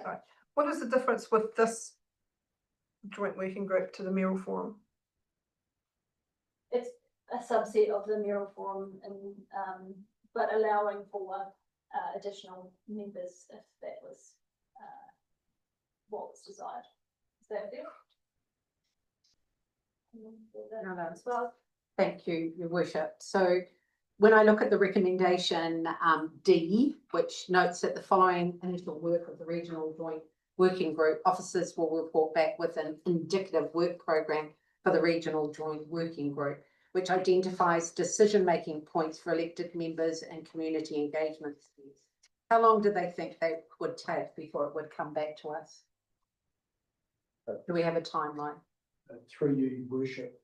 Sorry. What is the difference with this joint working group to the mayoral forum? It's a subset of the mayoral forum, and but allowing for additional members if that was what was desired. Is that fair? No. As well. Thank you, Your Worship. So when I look at the recommendation D, which notes that the following initial work of the Regional Joint Working Group, officers will report back with an indicative work program for the Regional Joint Working Group, which identifies decision-making points for elected members and community engagement. How long do they think they would take before it would come back to us? Do we have a timeline? Through you, Your Worship,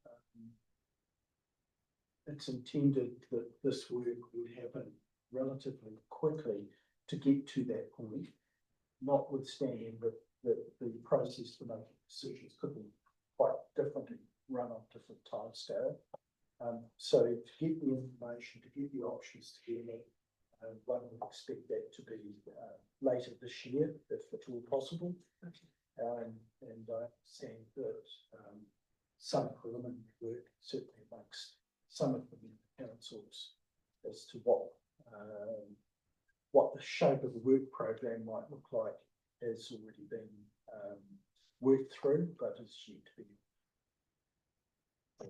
it's intended that this work would happen relatively quickly to get to that point, notwithstanding that the process for making decisions could be quite different and run on different timescale. So to get the information, to get the options together, one would expect that to be later this year, if at all possible. And I understand that some preliminary work, certainly amongst some of the councils, as to what the shape of the work program might look like has already been worked through, but is yet to be.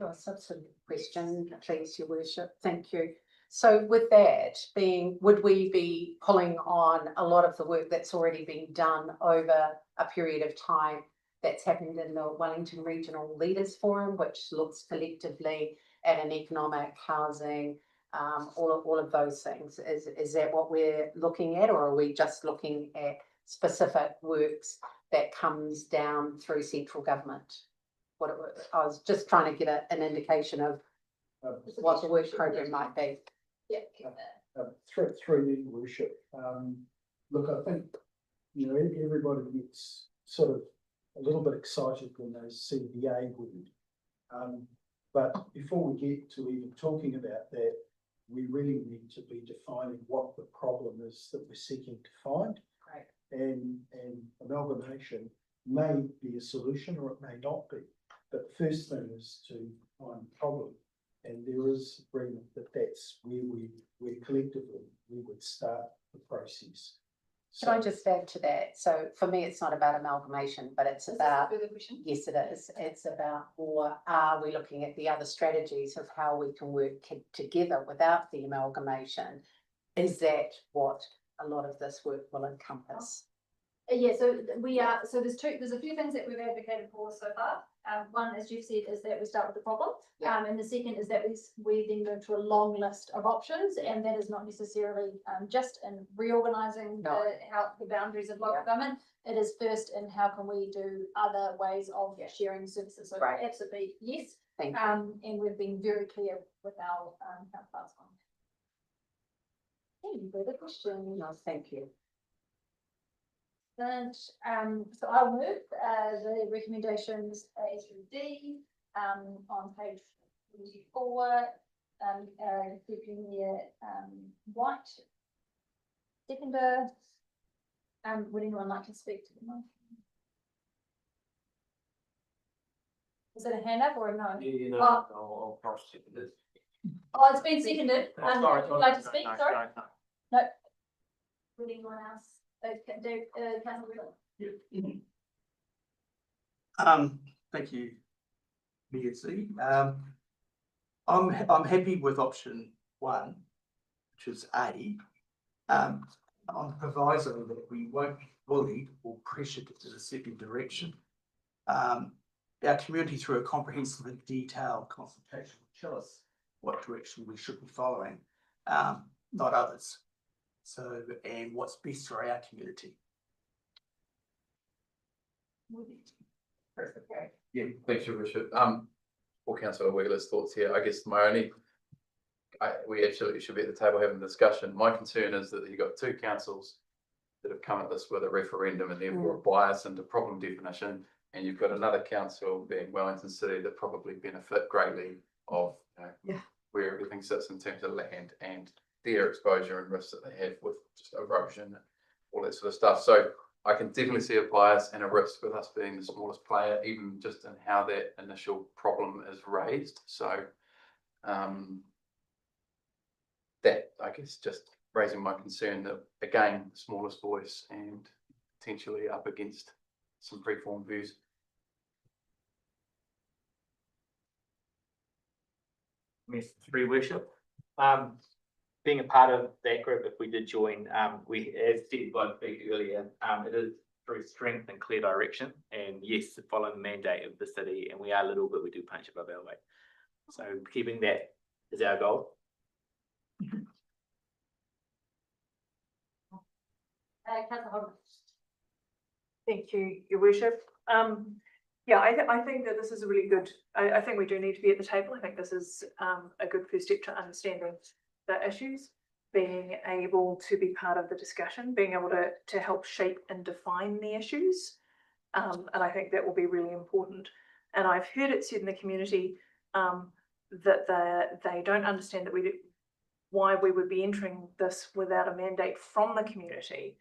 A subsequent question, please, Your Worship. Thank you. So with that being, would we be pulling on a lot of the work that's already been done over a period of time that's happened in the Wellington Regional Leaders Forum, which looks collectively at an economic, housing, all of those things? Is that what we're looking at, or are we just looking at specific works that comes down through central government? I was just trying to get an indication of what the work program might be. Yeah. Through you, Your Worship. Look, I think, everybody gets sort of a little bit excited when they see the A word. But before we get to even talking about that, we really need to be defining what the problem is that we're seeking to find. Right. And amalgamation may be a solution or it may not be. But the first thing is to find the problem. And there is agreement that that's where collectively we would start the process. Can I just add to that? So for me, it's not about amalgamation, but it's about, yes, it is. It's about, or are we looking at the other strategies of how we can work together without the amalgamation? Is that what a lot of this work will encompass? Yeah, so there's a few things that we've advocated for so far. One, as you've said, is that we start with the problem. Yeah. And the second is that we then go to a long list of options, and that is not necessarily just in reorganising the boundaries of local government. It is first in how can we do other ways of sharing services. So absolutely yes. Thank you. And we've been very clear with our counterparts on that. Any further questions? No, thank you. And so I'll move the recommendations A through D on page 24, keeping the White. Seconder, would anyone like to speak to the motion? Is it a hand up or a no? I'll cross check this. Oh, it's been seconded. Sorry, would you like to speak? no, Sorry. no. No. Would anyone else? Councillor Riddle. Thank you, Mayor C. I'm happy with option 1, which is A, on the proviso that we won't be bullied or pressured in a certain direction. Our community, through a comprehensive and detailed consultation, will tell us what direction we should be following, not others. So, and what's best for our community. Yeah, thanks, Your Worship. For Councillor Wheeler's thoughts here, I guess we absolutely should be at the table having a discussion. My concern is that you've got 2 councils that have come at this with a referendum and therefore a bias into problem definition, and you've got another council, being Wellington City, that probably benefit greatly of where everything sits in terms of land and their exposure and risks that they have with just erosion and all that sort of stuff. So I can definitely see a bias and a risk with us being the smallest player, even just in how that initial problem is raised. So that, I guess, just raising my concern that, again, the smallest voice and potentially up against some preformed views. Mr. Free Worship. Being a part of that group, if we did join, we, as said by the speaker earlier, it is through strength and clear direction, and yes, following the mandate of the city, and we are little, but we do punch above our weight. So keeping that is our goal. Councillor Homan. Thank you, Your Worship. Yeah, I think that this is a really good, I think we do need to be at the table. I think this is a good first step to understanding the issues, being able to be part of the discussion, being able to help shape and define the issues. And I think that will be really important. And I've heard it said in the community that they don't understand that why we would be entering this without a mandate from the community.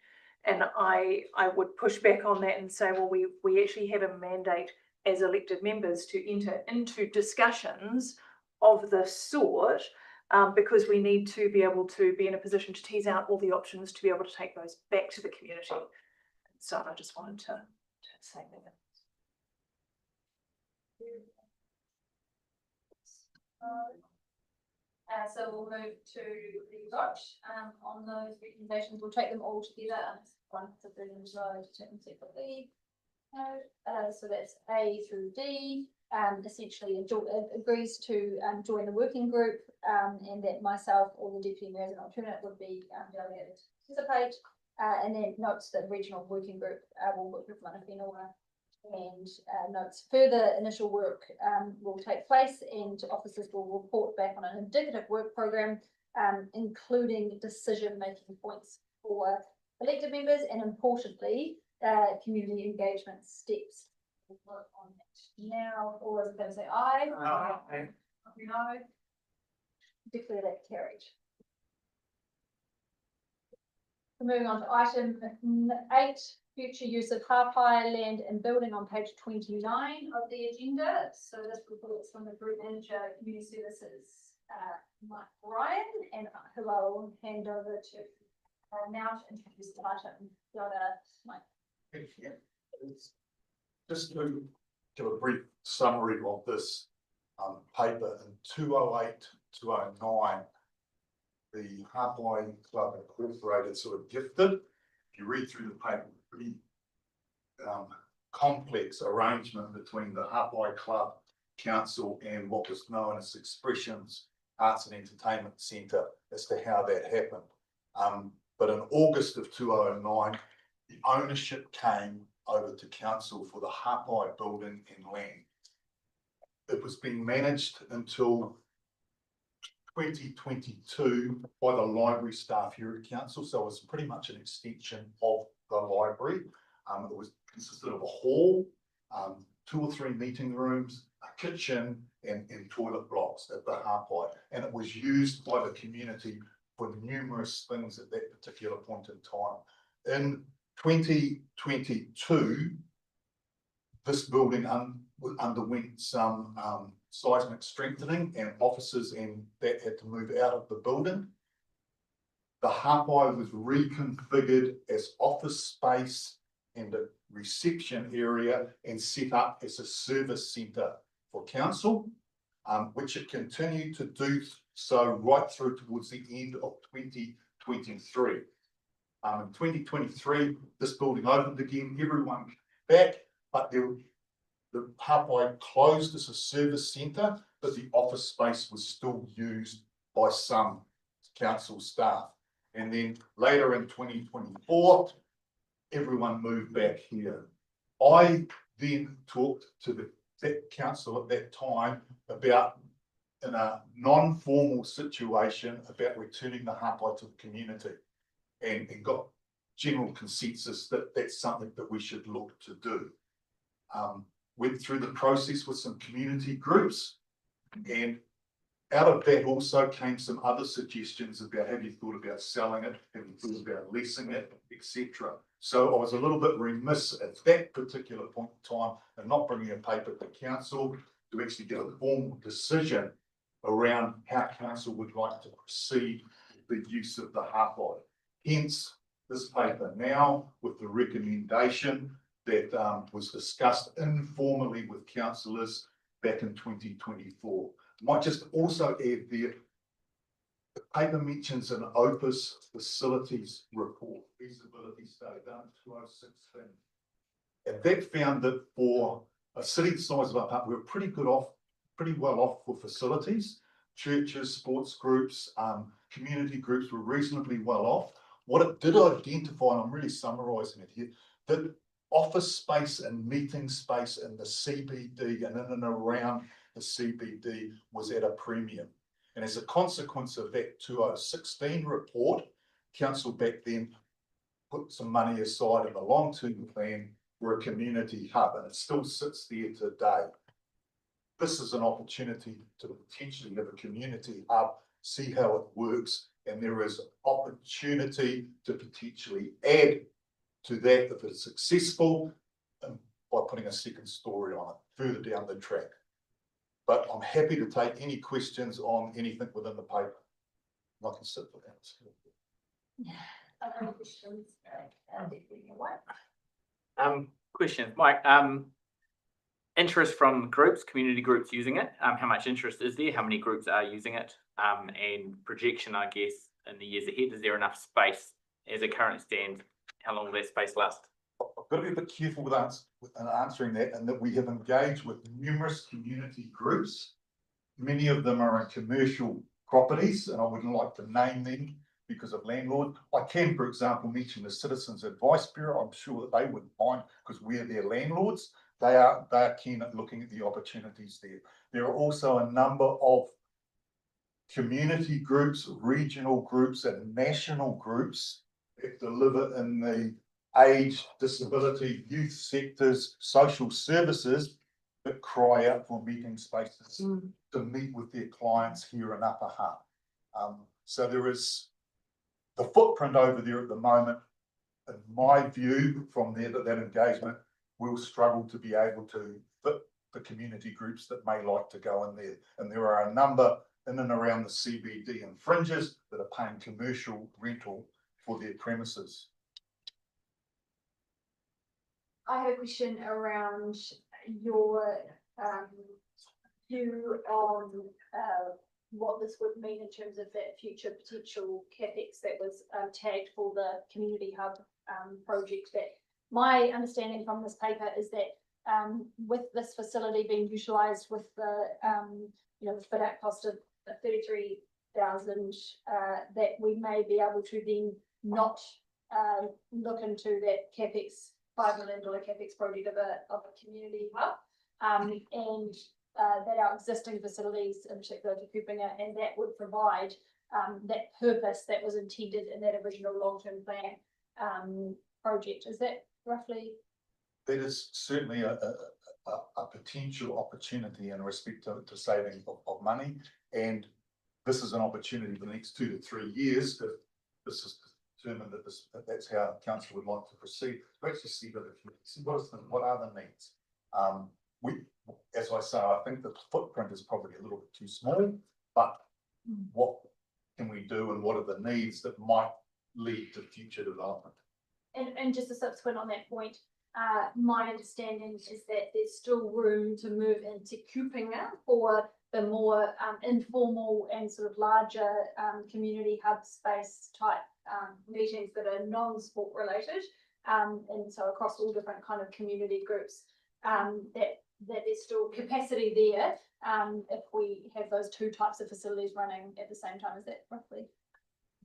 And I would push back on that and say, well, we actually have a mandate as elected members to enter into discussions of this sort, because we need to be able to be in a position to tease out all the options to be able to take those back to the community. So I just wanted to say that. So we'll move to the vote on those recommendations. We'll take them all together. One for Brendan Road, take them separately. So that's A through D. Essentially agrees to join the working group, and that myself or the deputy mayor as an alternate would be delegated to participate. And then notes that the regional working group will work with Manawhenua, and notes further initial work will take place, and officers will report back on an indicative work program, including decision-making points for elected members, and importantly, community engagement steps. We'll work on that now. All those in favour say aye. Aye. No. Declare that carried. Moving on to item 8, future use of HAPAI land and building on page 29 of the agenda. So this report's from the Group Manager, Community Services, Mike Ryan, and who I will hand over to now to introduce the item. Mike. Just to give a brief summary of this paper, in 2008-2009, the HAPAI Club Incorporated sort of gifted, if you read through the paper, pretty complex arrangement between the HAPAI Club Council and what was known as Expressions Arts and Entertainment Centre as to how that happened. But in August of 2009, the ownership came over to council for the HAPAI building and land. It was being managed until 2022 by the library staff here at council, so it was pretty much an extension of the library. It was consisted of a hall, 2 or 3 meeting rooms, a kitchen, and toilet blocks at the HAPAI, and it was used by the community for numerous things at that particular point in time. In 2022, this building underwent some seismic strengthening, and officers and that had to move out of the building. The HAPAI was reconfigured as office space and a reception area and set up as a service centre for council, which it continued to do so right through towards the end of 2023. In 2023, this building opened again, everyone came back, but the HAPAI closed as a service centre, but the office space was still used by some council staff. And then later in 2024, everyone moved back here. I then talked to that council at that time about, in a non-formal situation, about returning the HAPAI to the community, and got general consensus that that's something that we should look to do. Went through the process with some community groups, and out of that also came some other suggestions about, have you thought about selling it, have you thought about leasing it, etc. So I was a little bit remiss at that particular point in time and not bringing a paper to council to actually get a formal decision around how council would like to proceed with the use of the HAPAI. Hence this paper now, with the recommendation that was discussed informally with councillors back in 2024. Might just also add there, the paper mentions an Opus facilities report, feasibility study done in 2016. And that found that for a city the size of our park, we were pretty well off for facilities. Churches, sports groups, community groups were reasonably well off. what it did identify, and I'm really summarising it here, that office space and meeting space in the CBD and in and around the CBD was at a premium. And as a consequence of that 2016 report, council back then put some money aside in the long-term plan for a community hub, and it still sits there today. This is an opportunity to potentially have a community hub, see how it works, and there is opportunity to potentially add to that if it's successful by putting a second story on it further down the track. But I'm happy to take any questions on anything within the paper. I can sit for that. Other questions? Question, Mike, interest from groups, community groups using it, how much interest is there, how many groups are using it, and projection, I guess, in the years ahead, is there enough space as it currently stands? How long will that space last? I've got to be a bit careful with answering that, and that we have engaged with numerous community groups. Many of them are in commercial properties, and I wouldn't like to name them because of landlord. I can, for example, mention the Citizens Advice Bureau. I'm sure that they wouldn't mind because we're their landlords. They are keen at looking at the opportunities there. There are also a number of community groups, regional groups, and national groups that deliver in the age, disability, youth sectors, social services that cry out for meeting spaces to meet with their clients here in Upper Hutt. So there is the footprint over there at the moment, in my view, from there, that engagement will struggle to be able to fit the community groups that may like to go in there. And there are a number in and around the CBD and fringes that are paying commercial rental for their premises. I have a question around your view on what this would mean in terms of that future potential CapEx that was tagged for the community hub project. That my understanding from this paper is that with this facility being utilised with the the fit out cost of 33,000, that we may be able to then not look into that CapEx, $5 million CapEx project of a community hub, and that our existing facilities, in particular to Kupinga, and that would provide that purpose that was intended in that original long-term plan project. Is that roughly? That is certainly a potential opportunity in respect to saving of money, and this is an opportunity for the next 2 to 3 years if this is determined that that's how council would like to proceed. Let's just see what are the needs. As I say, I think the footprint is probably a little bit too small, but what can we do and what are the needs that might lead to future development? And just a subsequent on that point, my understanding is that there's still room to move into Kupinga for the more informal and sort of larger community hub space type meetings that are non-sport related, and so across all different kind of community groups, that there's still capacity there if we have those two types of facilities running at the same time. Is that roughly?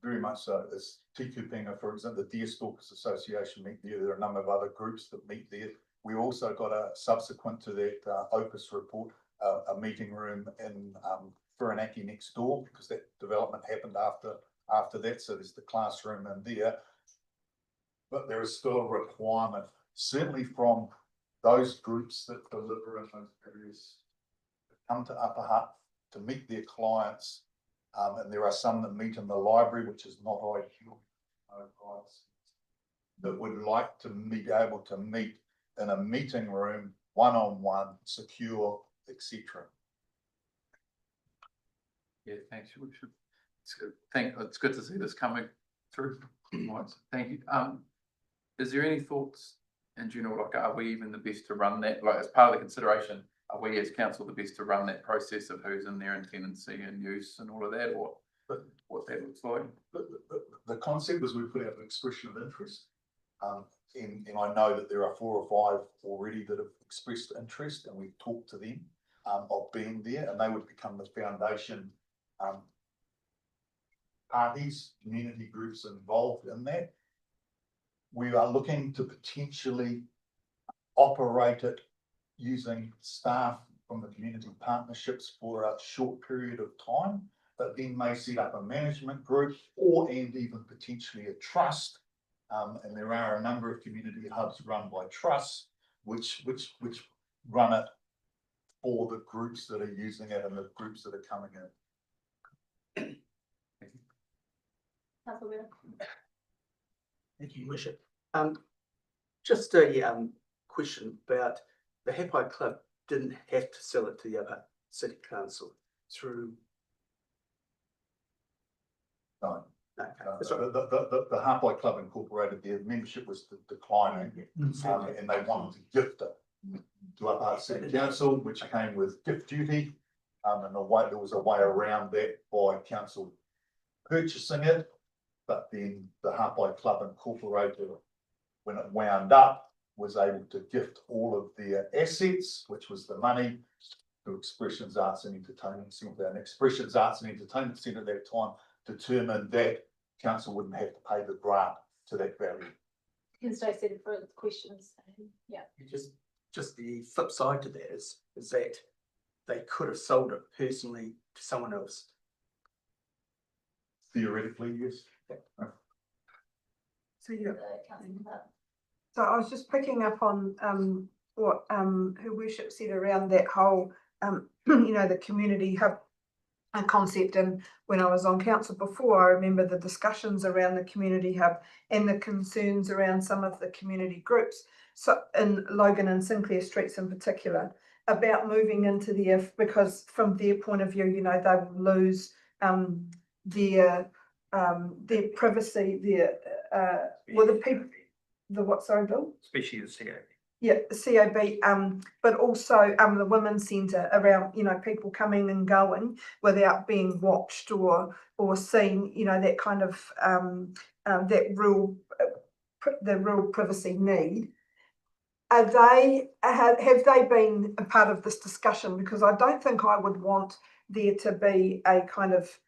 Very much so. There's Kupinga, for example, the Deerstalkers Association meet there. There are a number of other groups that meet there. We also got a subsequent to that Opus report, a meeting room in Whirinaki next door, because that development happened after that. So there's the classroom in there, but there is still a requirement, certainly from those groups that deliver in those areas, to come to Upper Hutt to meet their clients. And there are some that meet in the library, which is not ideal, that would like to be able to meet in a meeting room, one-on-one, secure, etc. Yeah, thanks, your worship. It's good. It's good to see this coming through. Thank you. Is there any thoughts in general, like, are we even the best to run that? Like, as part of the consideration, are we as council the best to run that process of who's in there and tenancy and use and all of that, or what that looks like? The concept was we put out an expression of interest, and I know that there are 4 or 5 already that have expressed interest, and we've talked to them of being there, and they would become the foundation parties, community groups involved in that. We are looking to potentially operate it using staff from the community partnerships for a short period of time, but then may set up a management group and even potentially a trust. And there are a number of community hubs run by trusts, which run it for the groups that are using it and the groups that are coming in. Thank you, Worship. Just a question about the HAPAI Club didn't have to sell it to the other city council through. No. Okay, that's right. The HAPAI Club Incorporated, their membership was declining, and they wanted to gift it to HAPAI City Council, which came with gift duty. And there was a way around that by council purchasing it, but then the HAPAI Club Incorporated, when it wound up, was able to gift all of their assets, which was the money, to Expressions Arts and Entertainment Centre. And Expressions Arts and Entertainment Centre at that time determined that council wouldn't have to pay the grant to that value. Can stay seated for questions. Yeah. Just the flip side to that is that they could have sold it personally to someone else. Theoretically, yes. So yeah. So I was just picking up on what Her Worship said around that whole you know, the community hub concept. And when I was on council before, I remember the discussions around the community hub and the concerns around some of the community groups, so in Logan and Sinclair Streets in particular, about moving into because from their point of view, you know, they will lose their privacy, the people, the what, sorry, Bill? Especially the CAB. Yeah, the COB, but also the Women's Centre, around, you know, people coming and going without being watched or seen, you know, that kind of that real privacy need. Have they been a part of this discussion? Because I don't think I would want there to be a kind of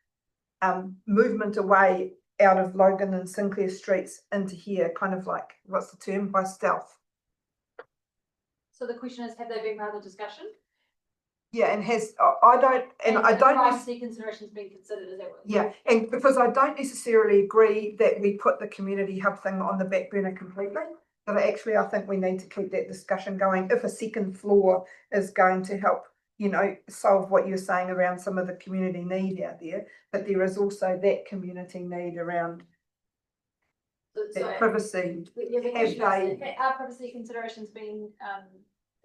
movement away out of Logan and Sinclair Streets into here, kind of like, what's the term, by stealth. So the question is, have they been part of the discussion? Yeah, and I don't Privacy considerations being considered, is that what? Yeah, and because I don't necessarily agree that we put the community hub thing on the back burner completely, but actually I think we need to keep that discussion going if a second floor is going to help, you know, solve what you're saying around some of the community need out there, but there is also that community need around that privacy. Are privacy considerations being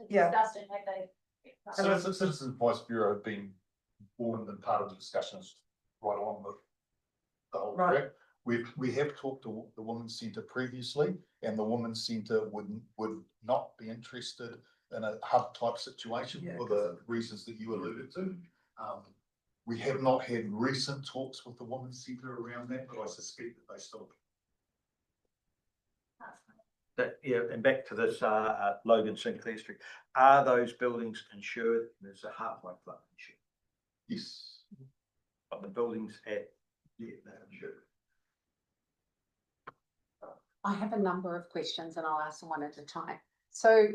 discussed, and have they? Citizens Advice Bureau have been formed and part of the discussions right along the whole track. We have talked to the Women's Centre previously, and the Women's Centre would not be interested in a hub type situation for the reasons that you alluded to. We have not had recent talks with the Women's Centre around that, but I suspect that they still. Yeah, and back to this Logan Sinclair Street, are those buildings insured? There's a HAPAI Club insured. Yes. But the buildings they're insured. I have a number of questions and I'll ask them one at a time. So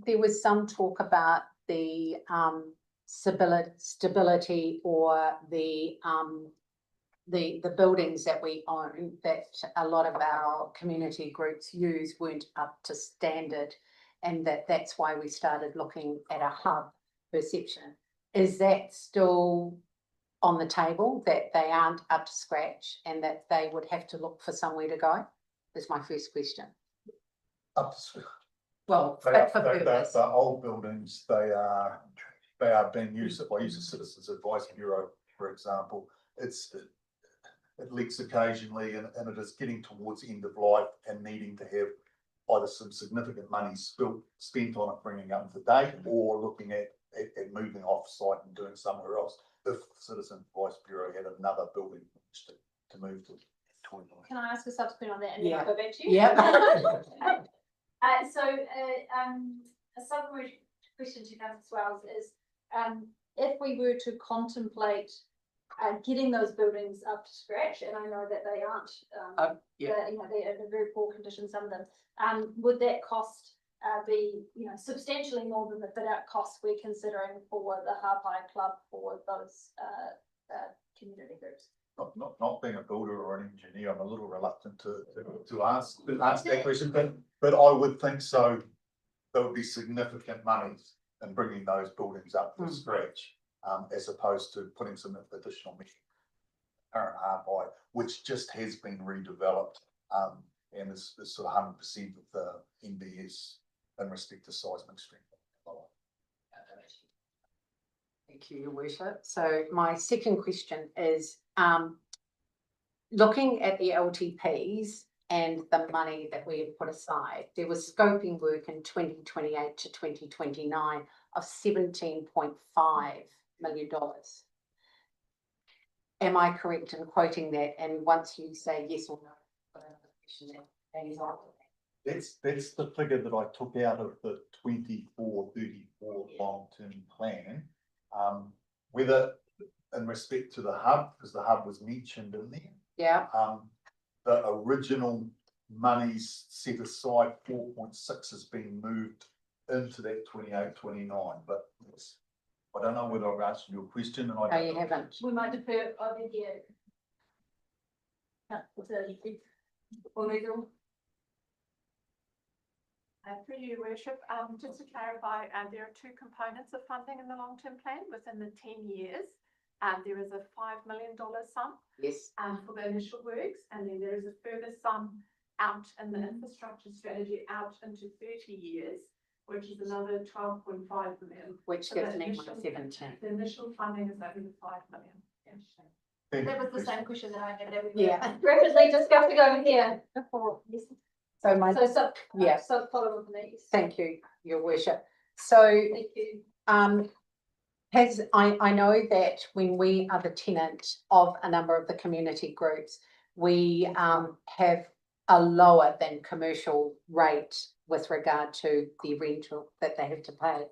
there was some talk about the stability or the buildings that we own that a lot of our community groups use weren't up to standard, and that's why we started looking at a hub perception. Is that still on the table, that they aren't up to scratch and that they would have to look for somewhere to go? That's my first question. Up to scratch. Well, the old buildings, they are being used. If I use the Citizens Advice Bureau, for example, it leaks occasionally, and it is getting towards the end of life and needing to have either some significant money spent on it, bringing up to date, or looking at moving off site and doing somewhere else. If the Citizen Advice Bureau had another building to move to. Can I ask a subsequent on that and then I'll go back to you? Yeah. So a subsequent question to Councillor Swales is, if we were to contemplate getting those buildings up to scratch, and I know that they aren't, Yeah. they're in a very poor condition, some of them. Would that cost be, substantially more than the fit out costs we're considering for the HAPAI club for those community groups? Not being a builder or an engineer, I'm a little reluctant to ask that question, but I would think so. There would be significant monies in bringing those buildings up to scratch, as opposed to putting some additional measures. Current HAPAI, which just has been redeveloped, and is sort of 100% of the NBS in respect to seismic strength. Thank you, Your Worship. So my second question is, looking at the LTPs and the money that we have put aside, there was scoping work in 2028 to 2029 of $17.5 million. Am I correct in quoting that? And once you say yes or no, I've got another question that is on. That's the figure that I took out of the 24-34 long-term plan. Whether in respect to the hub, because the hub was mentioned in there. Yeah. The original monies set aside, 4.6 has been moved into that 28-29, but I don't know whether I've answered your question. And No, you haven't. We might defer over here. Or legal. Through your worship, just to clarify, there are two components of funding in the long-term plan within the 10 years. There is a $5 million sum. Yes. For the initial works, and then there is a further sum out in the infrastructure strategy out into 30 years, which is another 12.5 million. Which gives me 17. The initial funding is over the 5 million. That was the same question that I had. Yeah. Rapidly discussing over here before. Yes. So my So follow up, please. Thank you, Your Worship. So Thank you. I know that when we are the tenant of a number of the community groups, we have a lower than commercial rate with regard to the rental that they have to pay.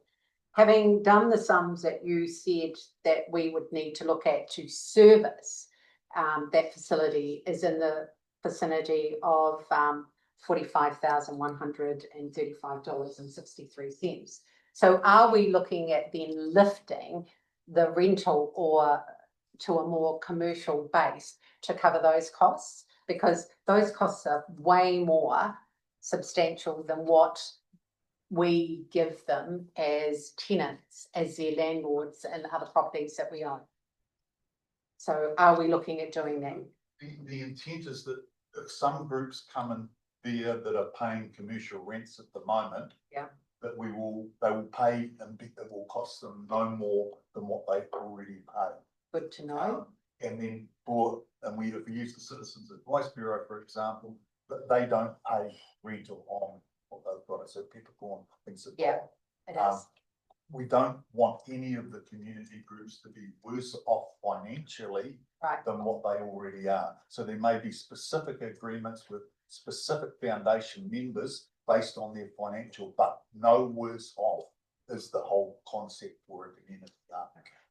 Having done the sums that you said that we would need to look at to service that facility is in the vicinity of $45,135.63. So are we looking at then lifting the rental or to a more commercial base to cover those costs? Because those costs are way more substantial than what we give them as tenants, as their landlords and other properties that we own. So are we looking at doing that? The intent is that if some groups come in there that are paying commercial rents at the moment, yeah, that they will pay, and it will cost them no more than what they already pay. Good to know. And then if we use the Citizens Advice Bureau, for example, but they don't pay rental on what they've got. So peppercorn, things like that. It is. We don't want any of the community groups to be worse off financially than what they already are. So there may be specific agreements with specific foundation members based on their financial, but no worse off is the whole concept for a community.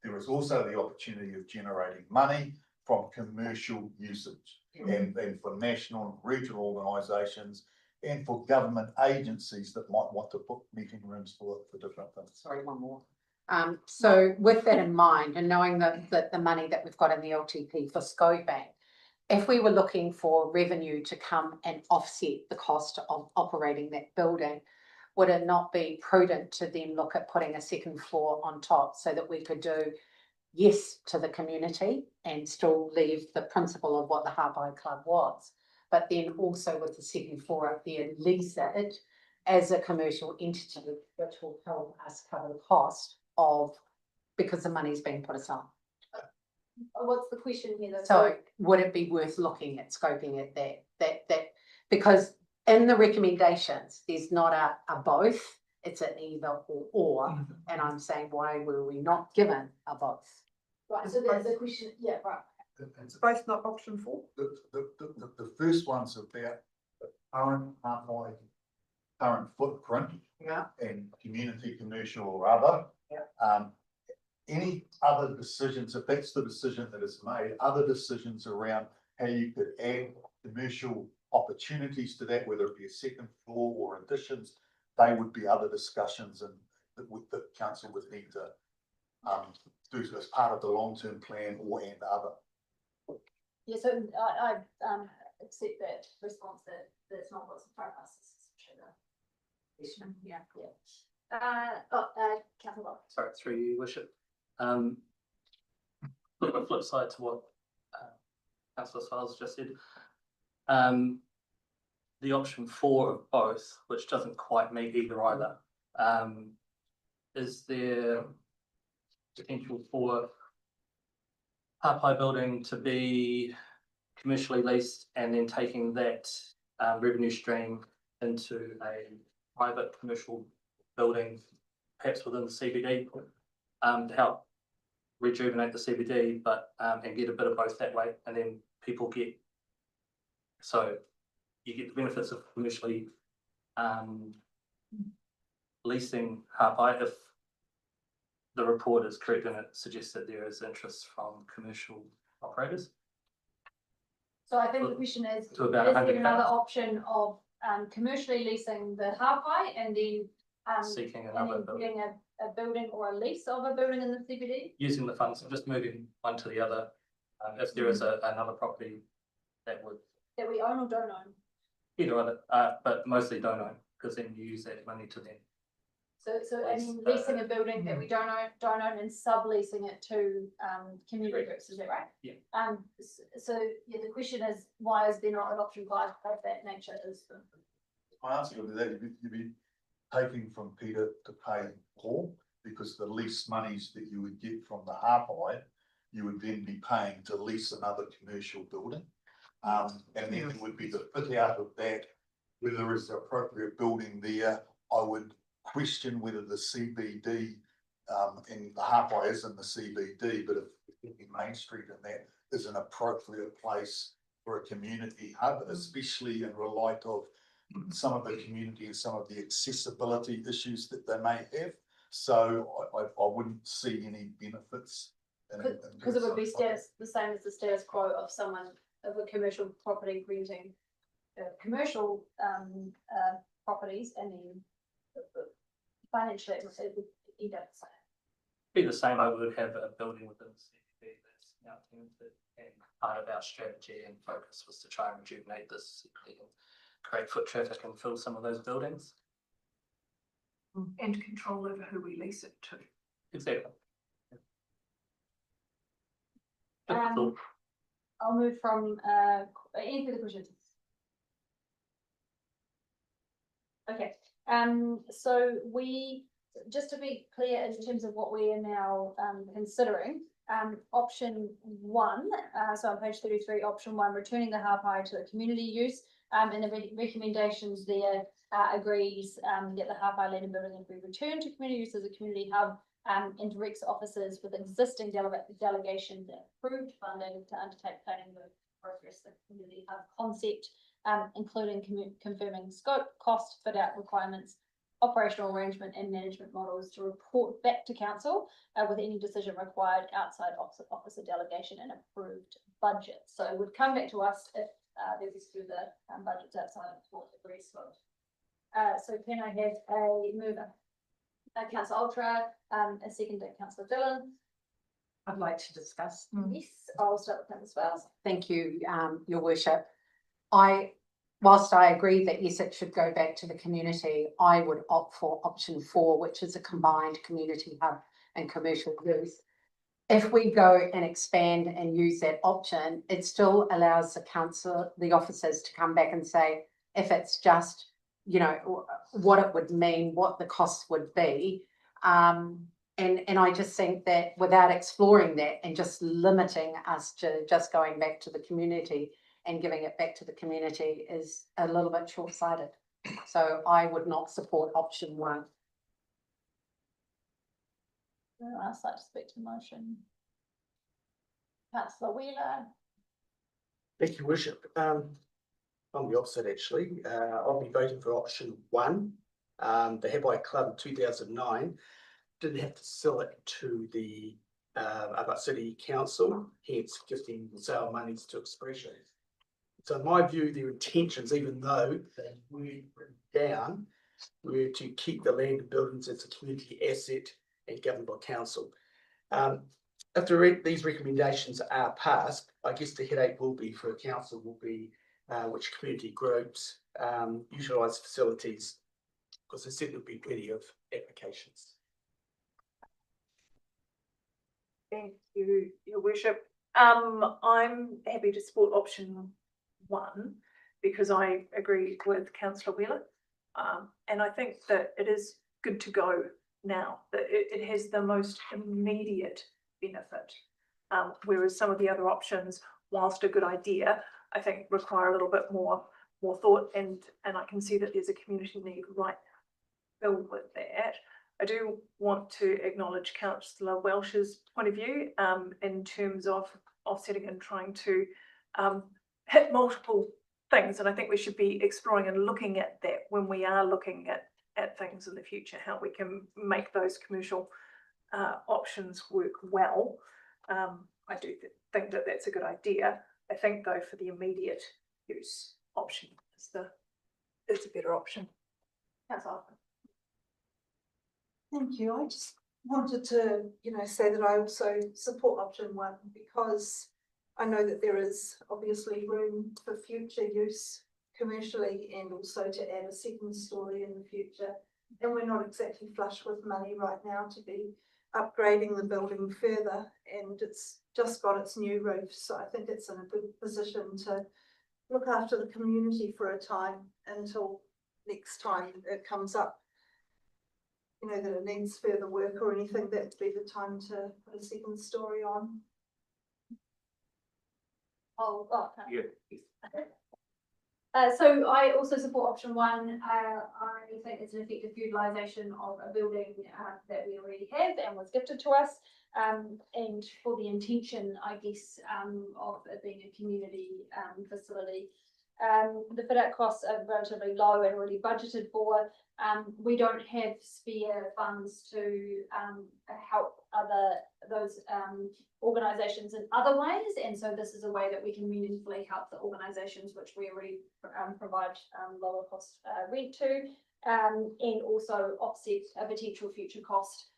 There is also the opportunity of generating money from commercial usage, and for national and regional organisations and for government agencies that might want to book meeting rooms for different things. Sorry, one more. So with that in mind, and knowing that the money that we've got in the LTP for scoping, if we were looking for revenue to come and offset the cost of operating that building, would it not be prudent to then look at putting a second floor on top so that we could do yes to the community and still leave the principle of what the HAPAI Club was, but then also with the second floor up there, lease it as a commercial entity, which will help us cover the cost of, because the money's being put aside. What's the question here though? So would it be worth looking at scoping at that, because in the recommendations, there's not a both, it's an either or, and I'm saying, why were we not given a both? Right, so there's a question, yeah, right. It's both not option 4. The first one's about the current HAPAI, current footprint, and community, commercial or other. any other decisions, if that's the decision that is made, other decisions around how you could add commercial opportunities to that, whether it be a second floor or additions, they would be other discussions and that the council would need to do as part of the long-term plan or and other. Yeah, so I accept that response that that's not what's in front of us. Yeah, Councillor Bob. Sorry, through you, Worship. Sort of a flip side to what Councillor Stiles just said. The option 4 of both, which doesn't quite meet either. Is there potential for HAPAI building to be commercially leased and then taking that revenue stream into a private commercial building, perhaps within the CBD, to help rejuvenate the CBD, but and get a bit of both that way, and then people get, so you get the benefits of commercially leasing HAPAI if the report is correct and it suggests that there is interest from commercial operators. So I think the question is To about there 100,000. another option of commercially leasing the HAPAI and then Seeking and another then building, getting a building or a lease of a building in the CBD? using the funds and just moving one to the other. If there is another property that would That we own or don't own? either other, but mostly don't own, because then you use that money to then. So I mean leasing a building that we don't own and subleasing it to community groups, is that right? Yeah. So yeah, the question is, why is there not an option 5 of that nature? Is My answer to that, you'd be taking from Peter to pay Paul, because the lease monies that you would get from the HAPAI, you would then be paying to lease another commercial building. And then it would be the fit out of that, whether there is the appropriate building there. I would question whether the CBD, and the HAPAI is in the CBD, but if Main Street and that is an appropriate place for a community hub, especially in light of some of the community and some of the accessibility issues that they may have. So I wouldn't see any benefits. because it would be the same as the status quo of someone of a commercial property renting commercial properties, and then financially it would end up the same. Be the same, I would have a building within the CBD that's now tenanted, and part of our strategy and focus was to try and rejuvenate this CBD and create foot traffic and fill some of those buildings. And control over who we lease it to. Exactly. I'll move from any further questions? Okay, so just to be clear in terms of what we are now considering, option 1, so on page 33, option 1, returning the HAPAI to the community use, and the recommendations there agrees that the HAPAI land and building will be returned to community use as a community hub, and directs officers with existing delegations and approved funding to undertake planning work to progress the community hub concept, including confirming scope, cost, fit out requirements, operational arrangement and management models, to report back to council with any decision required outside officer delegation and approved budget. So it would come back to us if there was further budgets outside of what agreed scope. So can I have a mover? Councillor Ultra, a second to Councillor Dillon. I'd like to discuss. Yes, I'll start with Councillor Swales. Thank you, Your Worship. Whilst I agree that yes, it should go back to the community, I would opt for option 4, which is a combined community hub and commercial use. If we go and expand and use that option, it still allows the council, the officers, to come back and say, if it's just, you know, what it would mean, what the cost would be. And I just think that without exploring that and just limiting us to just going back to the community and giving it back to the community is a little bit short-sighted. So I would not support option 1. I'd like to speak to the motion. Councillor Wheeler. Thank you, Worship. I'm the opposite actually. I'll be voting for option 1, the HAPAI Club 2009. didn't have to sell it to the About City Council, hence gifting the sale monies to Expression. So in my view, their intentions, even though they weren't written down, were to keep the land and buildings as a community asset and governed by council. If these recommendations are passed, I guess the headache will be for council will be which community groups utilise facilities, because there certainly will be plenty of applications. Thank you, Your Worship. I'm happy to support option 1 because I agree with Councillor Wheeler. And I think that it is good to go now, that it has the most immediate benefit. Whereas some of the other options, whilst a good idea, I think require a little bit more thought, and I can see that there's a community need right now filled with that. I do want to acknowledge Councillor Welsh's point of view in terms of offsetting and trying to hit multiple things, and I think we should be exploring and looking at that when we are looking at things in the future, how we can make those commercial options work well. I do think that that's a good idea. I think though for the immediate use option is a better option. Councillor. Thank you. I just wanted to, say that I also support option 1 because I know that there is obviously room for future use commercially and also to add a second story in the future. And we're not exactly flush with money right now to be upgrading the building further, and it's just got its new roof. So I think it's in a good position to look after the community for a time until next time it comes up. That it needs further work or anything, that'd be the time to put a second story on. So I also support option 1. I think it's an effective utilisation of a building that we already have and was gifted to us, and for the intention, I guess, of it being a community facility. The fit out costs are relatively low and already budgeted for. We don't have spare funds to help those organisations in other ways, and so this is a way that we can meaningfully help the organisations which we already provide lower cost rent to, and also offset a potential future cost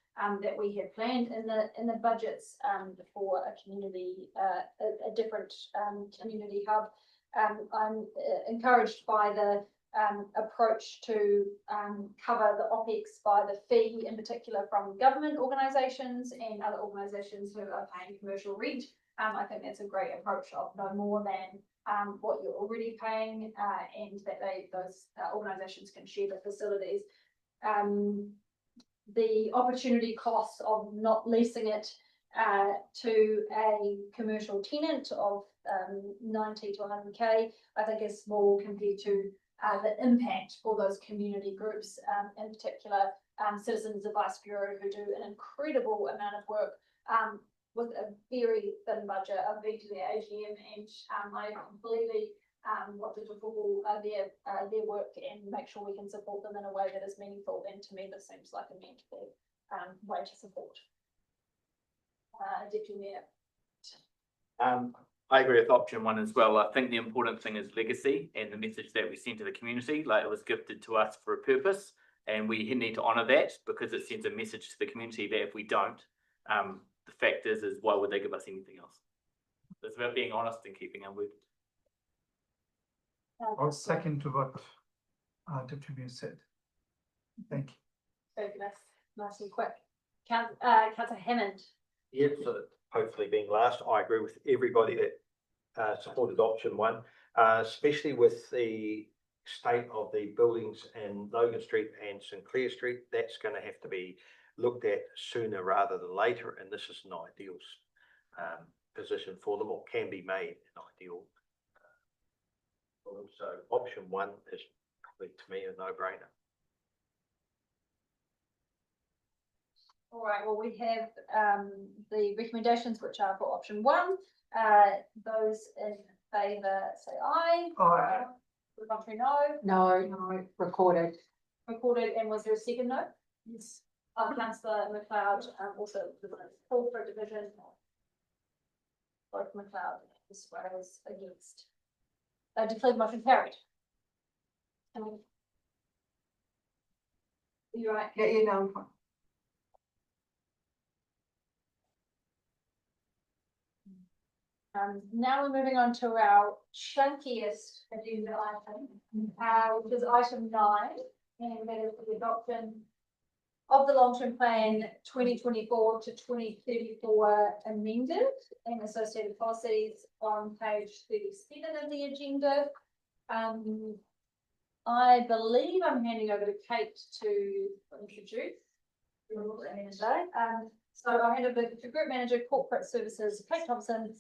that we had planned in the budgets for a community, a different community hub. I'm encouraged by the approach to cover the OPEX by the fee, in particular from government organisations and other organisations who are paying commercial rent. I think that's a great approach of no more than what you're already paying, and that those organisations can share the facilities. The opportunity cost of not leasing it to a commercial tenant of 90 to 100k, I think is small compared to the impact for those community groups, in particular Citizens Advice Bureau, who do an incredible amount of work with a very thin budget. I've been to their AGM and I completely want to fulfill their work and make sure we can support them in a way that is meaningful, and to me this seems like a meaningful way to support. Deputy Mayor. I agree with option 1 as well. I think the important thing is legacy and the message that we send to the community. Like, it was gifted to us for a purpose, and we need to honour that, because it sends a message to the community that if we don't, the fact is why would they give us anything else? It's about being honest and keeping our word. I'll second to what Deputy Mayor said. Thank you. Fabulous, nice and quick. Councillor Hammond. Yes, so hopefully being last, I agree with everybody that supported option 1, especially with the state of the buildings in Logan Street and Sinclair Street. That's going to have to be looked at sooner rather than later, and this is an ideal position for them, or can be made an ideal. So option 1 is probably, to me, a no-brainer. All right, well, we have the recommendations, which are for option 1. Those in favour say aye. Aye. The contrary, no. No, recorded. Recorded, and was there a second no? Yes. Councillor McLeod, also the corporate division. Both McLeod as well as against. I declare the motion carried. You're right. Yeah, you know. Now we're moving on to our chunkiest agenda item, which is item 9, and that is the adoption of the long-term plan 2024 to 2034 amended and associated policies on page 37 of the agenda. I believe I'm handing over to Kate to introduce. So I hand over to Group Manager Corporate Services, Kate Thompson,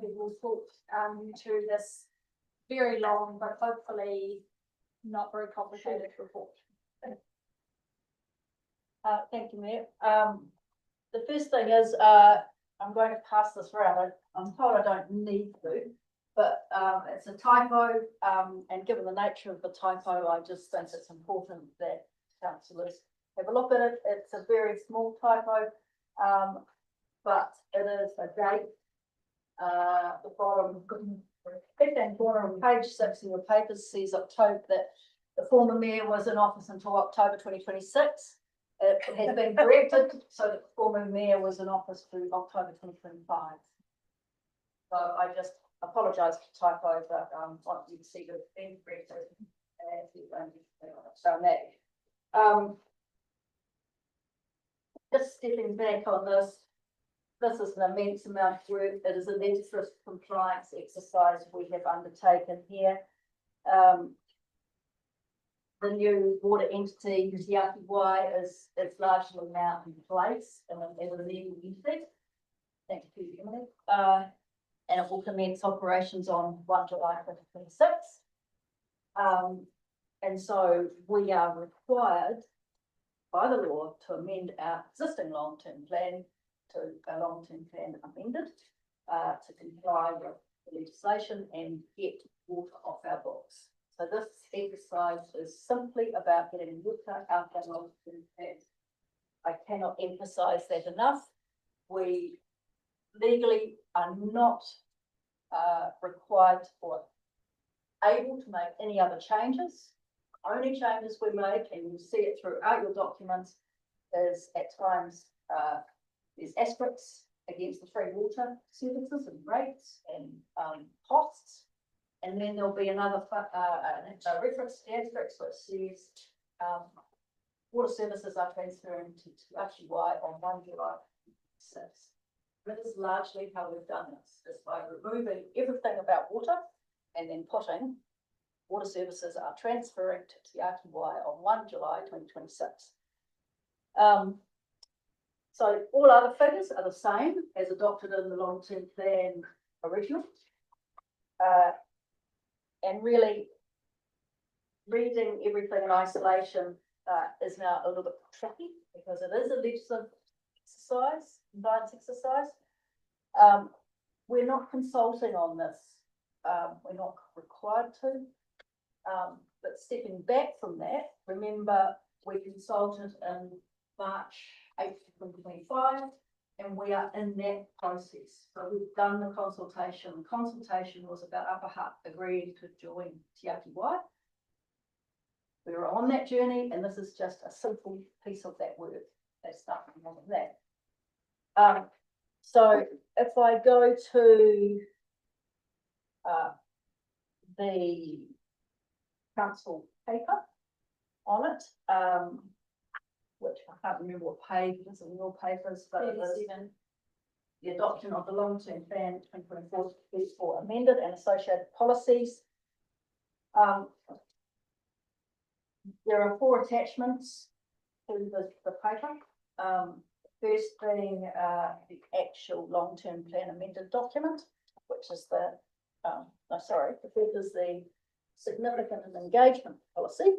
who will talk to this very long but hopefully not very complicated report. Thank you, Mayor. The first thing is, I'm going to pass this round. I'm told I don't need to, but it's a typo, and given the nature of the typo, I just think it's important that councillors have a look at it. It's a very small typo, but it is a date. The bottom, left-hand corner on page 6 in your papers says October, that the former mayor was in office until October 2026. It has been corrected, so that the former mayor was in office through October 2025. So I just apologise for typo, but want you to see that it's been corrected. So that. Just stepping back on this. This is an immense amount of work. It is a legislative compliance exercise we have undertaken here. The new water entity, Te HAPAI, is largely now in place and as a legal entity. Thank you, Emily. And it will commence operations on 1 July 2026. And so we are required by the law to amend our existing long-term plan to a long-term plan amended to comply with the legislation and get water off our books. So this exercise is simply about getting water out of our long-term plan. I cannot emphasise that enough. We legally are not required or able to make any other changes. Only changes we make, and you'll see it throughout your documents, is at times there's asterisks against the free water services and rates and costs. And then there'll be another a reference to asterisk which says water services are transferring to HAPAI on 1 July 2026. This is largely how we've done this, is by removing everything about water and then putting water services are transferring to Te HAPAI on 1 July 2026. So all other figures are the same as adopted in the long-term plan original. And really reading everything in isolation is now a little bit tricky because it is a legislative exercise, compliance exercise. We're not consulting on this. We're not required to. But stepping back from that, remember we consulted in March, April 2025, and we are in that process. So we've done the consultation. The consultation was about Upper Hutt agreeing to join Te HAPAI. We were on that journey, and this is just a simple piece of that work. There's nothing wrong with that. So if I go to the council paper on it, which I can't remember what page it is in your papers, but it is the adoption of the long-term plan 2024 amended and associated policies. There are 4 attachments to the paper. First being the actual long-term plan amended document, which is the the first is the significant and engagement policy.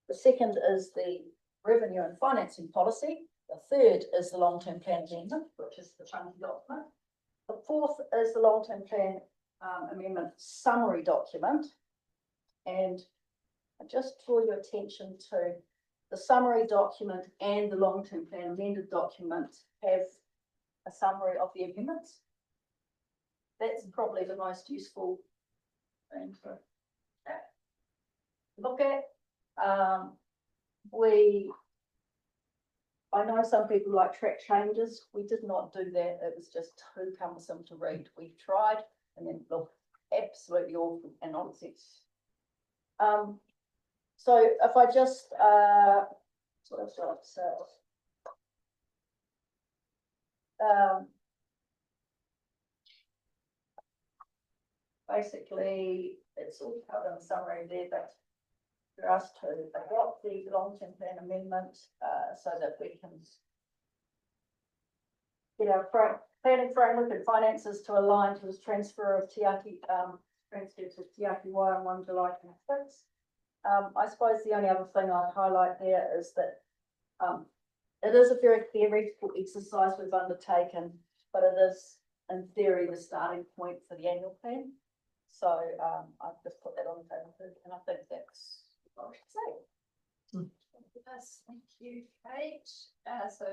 The second is the revenue and financing policy. The third is the long-term plan amendment, which is the chunky document. The fourth is the long-term plan amendment summary document. And I just draw your attention to the summary document and the long-term plan amended document have a summary of the amendments. That's probably the most useful thing to look at. I know some people like track changes. We did not do that. It was just too cumbersome to read. We tried and then looked absolutely awful and nonsense. So if I just, sort of, basically, it's all covered in the summary there, but for us to adopt the long-term plan amendment, so that we can get our planning framework and finances to align to this transfer of Tiaki, transfer to Tiaki Wai on 1 July 26. I suppose the only other thing I'd highlight there is that it is a very theoretical exercise we've undertaken, but it is in theory the starting point for the annual plan. So I've just put that on the table and I think that's what I should say. Yes, thank you, Kate. So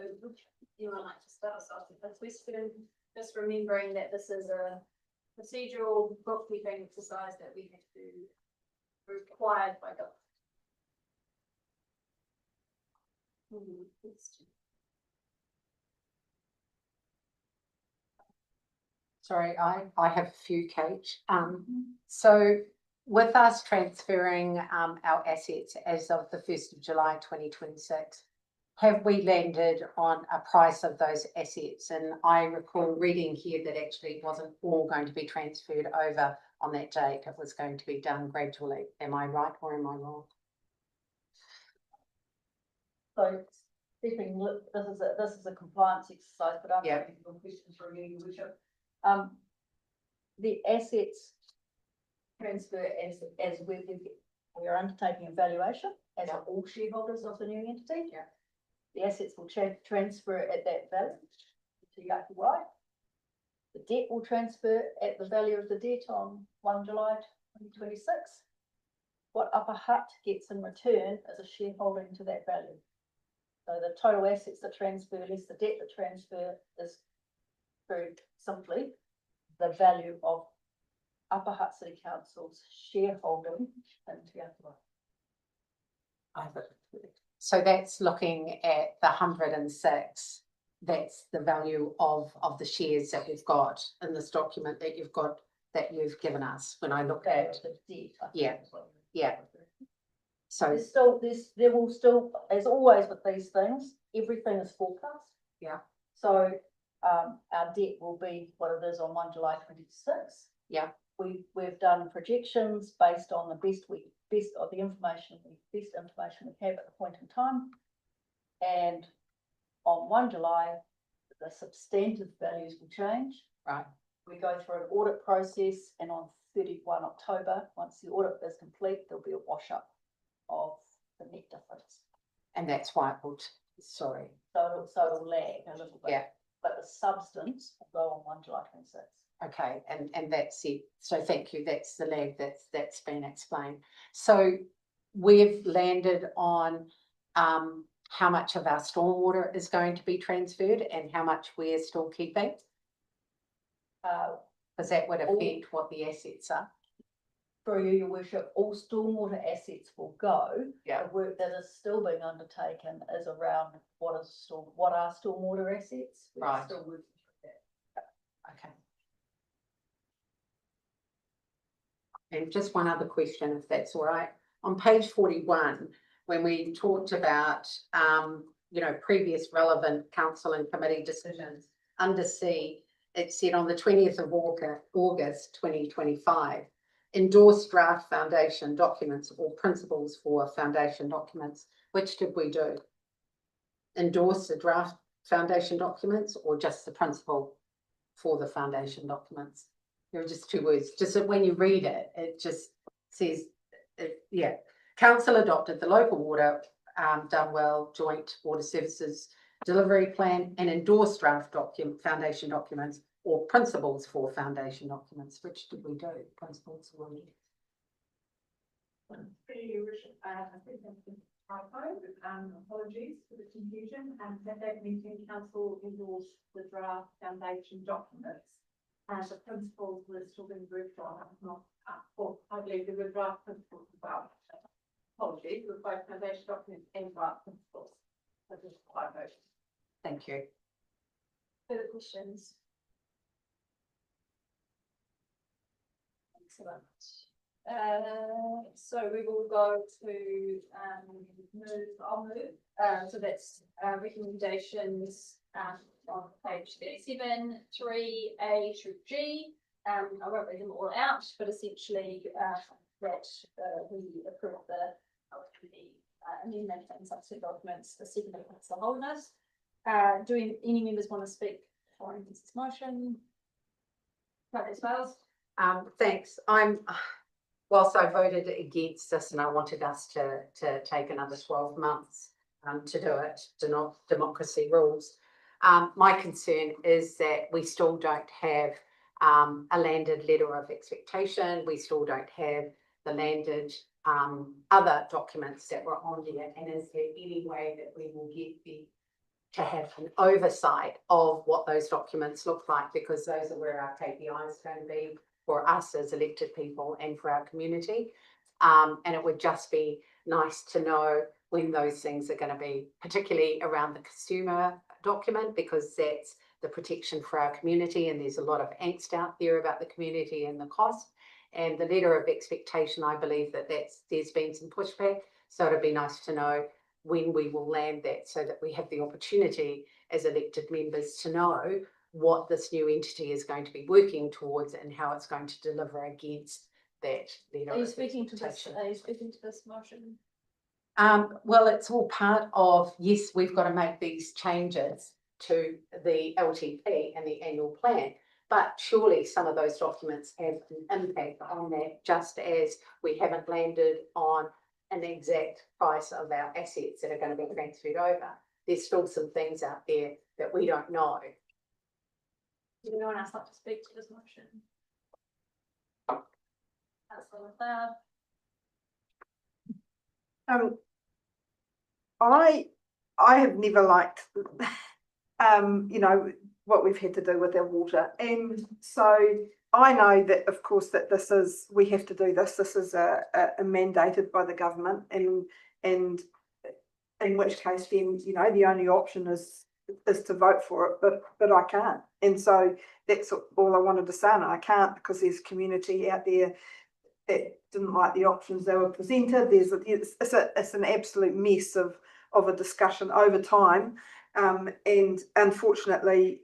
you would like to start us off with this question, just remembering that this is a procedural bookkeeping exercise that we have to required by government. Sorry, I have a few, Kate. So with us transferring our assets as of the 1st of July 2026, have we landed on a price of those assets? And I recall reading here that actually it wasn't all going to be transferred over on that date. It was going to be done gradually. Am I right or am I wrong? So, Stepping, this is a compliance exercise, but I'm Yeah. asking some questions from you, Your Worship. The assets transfer as we are undertaking a valuation as are all shareholders of the new entity. Yeah. The assets will transfer at that value to Yaki Wai. The debt will transfer at the value of the debt on 1 July 2026. What Upper Hutt gets in return is a shareholding to that value. So the total assets that transfer less the debt that transfer is very simply the value of Upper Hutt City Council's shareholding in Te Ātiwai. So that's looking at the 106. That's the value of the shares that we've got in this document that you've got, that you've given us. When I look at the debt. Yeah. Yeah. So There will still, as always with these things, everything is forecast. Yeah. So our debt will be what it is on 1 July 26. Yeah. We've done projections based on the best information we have at the point in time. And on 1 July, the substantive values will change. Right. We go through an audit process, and on 31 October, once the audit is complete, there'll be a wash up of the net difference. And that's why it will, sorry. So it'll lag a little bit. Yeah. But the substance will go on 1 July 26. Okay, and that's it. So thank you. That's the lag that's been explained. So we've landed on how much of our stormwater is going to be transferred and how much we're still keeping. Because that would affect what the assets are. For you, Your Worship, all stormwater assets will go. Yeah. The work that is still being undertaken is around what are stormwater assets. We're Right. still working through that. Okay. And just one other question, if that's all right. On page 41, when we talked about, previous relevant council and committee decisions, under C, it said on the 20th of August 2025, endorse draft foundation documents or principles for foundation documents. Which did we do? Endorse the draft foundation documents or just the principle for the foundation documents? There are just two words. Just that when you read it, it just says, Council adopted the local water done well joint water services delivery plan and endorsed draft foundation documents or principles for foundation documents. Which did we do? Principles or typo, apologies for the confusion, and at that meeting, council endorsed the draft foundation documents. And the principles were still being worked on, not, well, I believe there were draft principles about, apologies, with both foundation documents and draft principles. So just typo. Thank you. Further questions? Excellent. So we will go to, I'll move, so that's, recommendations, on page 37, 3A through G. I won't read them all out, but essentially, that, we approve the amendment and subsequent documents, the second documents, the holders. Do any members want to speak for this motion? Right, as well. Thanks. Whilst I voted against this and I wanted us to take another 12 months to do it, democracy rules. My concern is that we still don't have a landed letter of expectation. We still don't have the landed other documents that were on there. And is there any way that we will get to have an oversight of what those documents look like? Because those are where our KPIs is going to be for us as elected people and for our community. And it would just be nice to know when those things are going to be, particularly around the consumer document, because that's the protection for our community. And there's a lot of angst out there about the community and the cost. And the letter of expectation, I believe that there's been some pushback. So it'd be nice to know when we will land that, so that we have the opportunity as elected members to know what this new entity is going to be working towards and how it's going to deliver against that letter. Are you speaking to this? Are you speaking to this motion? Well, it's all part of, yes, we've got to make these changes to the LTP and the annual plan, but surely some of those documents have an impact on that, just as we haven't landed on an exact price of our assets that are going to be transferred over. There's still some things out there that we don't know. Does anyone else like to speak to this motion? Councillor McLeod. I have never liked, you know, what we've had to do with our water, and so I know that, of course, that we have to do this. This is a mandated by the government, and in which case, then, you know, the only option is to vote for it, but I can't, and so that's all I wanted to say. And I can't because there's community out there that didn't like the options that were presented. It's an absolute mess of a discussion over time, and unfortunately,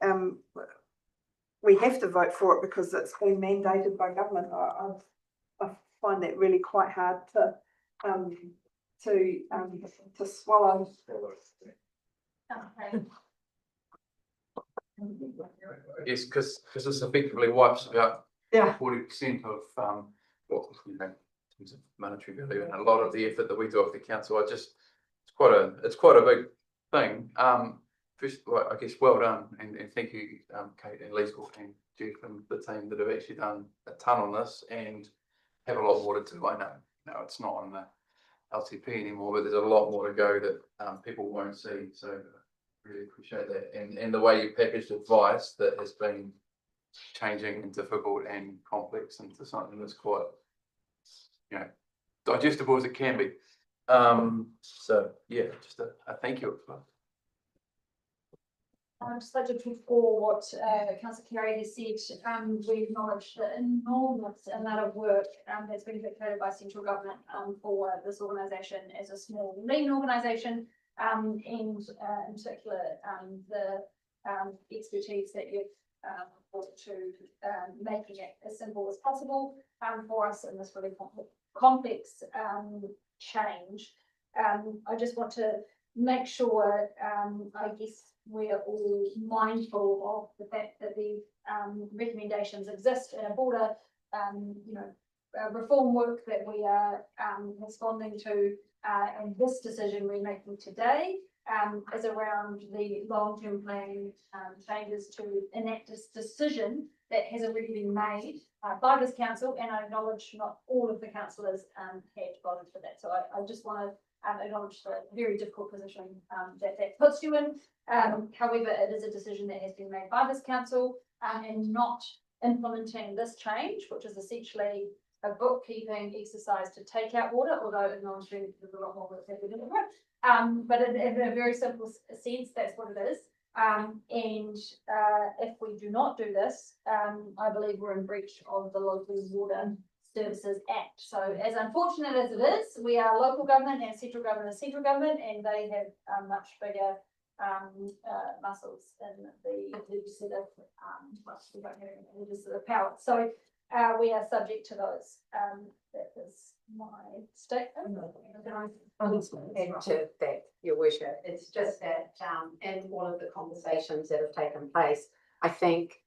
we have to vote for it because it's been mandated by government. I find that really quite hard to swallow. Okay. Yes, because this effectively wipes about 40% of what, you know, in terms of monetary value, and a lot of the effort that we do at the council. It's quite a big thing. First, well, I guess well done, and thank you, Kate and Leesville and Jeff and the team that have actually done a ton on this and have a lot more to do. I know, it's not on the LTP anymore, but there's a lot more to go that people won't see. So really appreciate that, and the way you packaged advice that has been changing and difficult and complex into something that's quite, you know, digestible as it can be. So yeah, just a thank you. I'd just like to before what Councillor Carey has said, we acknowledge the enormous amount of work that's been dictated by central government for this organisation as a small lean organisation, and in particular the expertise that you've brought to making it as simple as possible for us in this really complex change. I just want to make sure, I guess, we're all mindful of the fact that the recommendations exist in a broader, reform work that we are responding to, and this decision we're making today is around the long-term plan changes to enact this decision that has already been made by this council, and I acknowledge not all of the councillors had voted for that. So I just want to acknowledge the very difficult position that puts you in. However, it is a decision that has been made by this council, and not implementing this change, which is essentially a bookkeeping exercise to take out water, although acknowledging there's a lot more work that we do. But in a very simple sense, that's what it is. If we do not do this, I believe we're in breach of the Local Water Services Act. So as unfortunate as it is, we are local government and central government is central government, and they have much bigger muscles in the legislative, we don't have any legislative power. So we are subject to those. That is my statement. Add to that, Your Worship. It's just that in all of the conversations that have taken place, I think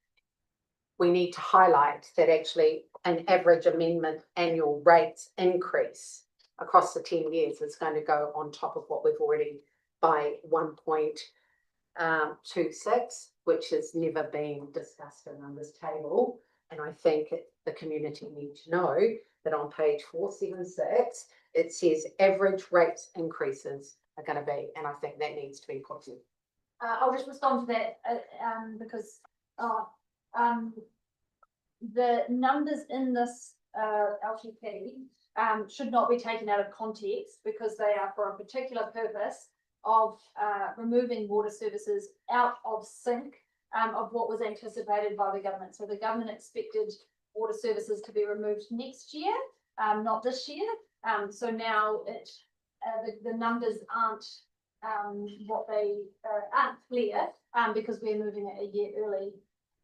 we need to highlight that actually an average amendment annual rates increase across the 10 years is going to go on top of what we've already by 1.26, which has never been discussed on this table. And I think the community need to know that on page 476, it says average rates increases are going to be, and I think that needs to be put in. I'll just respond to that because the numbers in this LTP should not be taken out of context, because they are for a particular purpose of removing water services out of sync of what was anticipated by the government. So the government expected water services to be removed next year, not this year. So now the numbers aren't what they aren't clear because we're moving it a year early.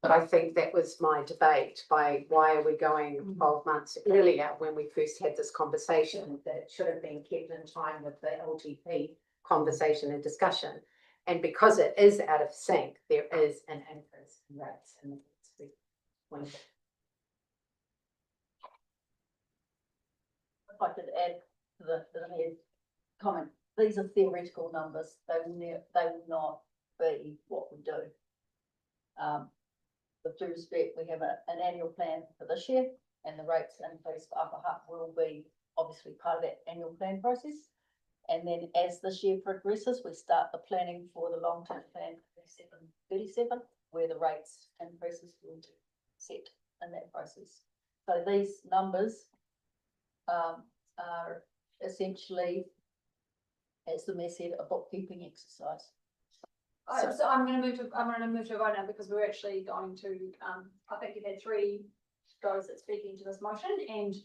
But I think that was my debate by why are we going 12 months earlier when we first had this conversation, that it should have been kept in time with the LTP conversation and discussion. And because it is out of sync, there is an increase in rates. And If I could add to the mayor's comment, these are theoretical numbers. They will not be what we do. With due respect, we have an annual plan for this year, and the rates increase for Upper Hutt will be obviously part of that annual plan process. And then as this year progresses, we start the planning for the long-term plan 37, where the rates increases will be set in that process. So these numbers are essentially, as the mayor said, a bookkeeping exercise. So I'm going to move to a vote now, because we're actually going to I think you've had 3 goes at speaking to this motion, and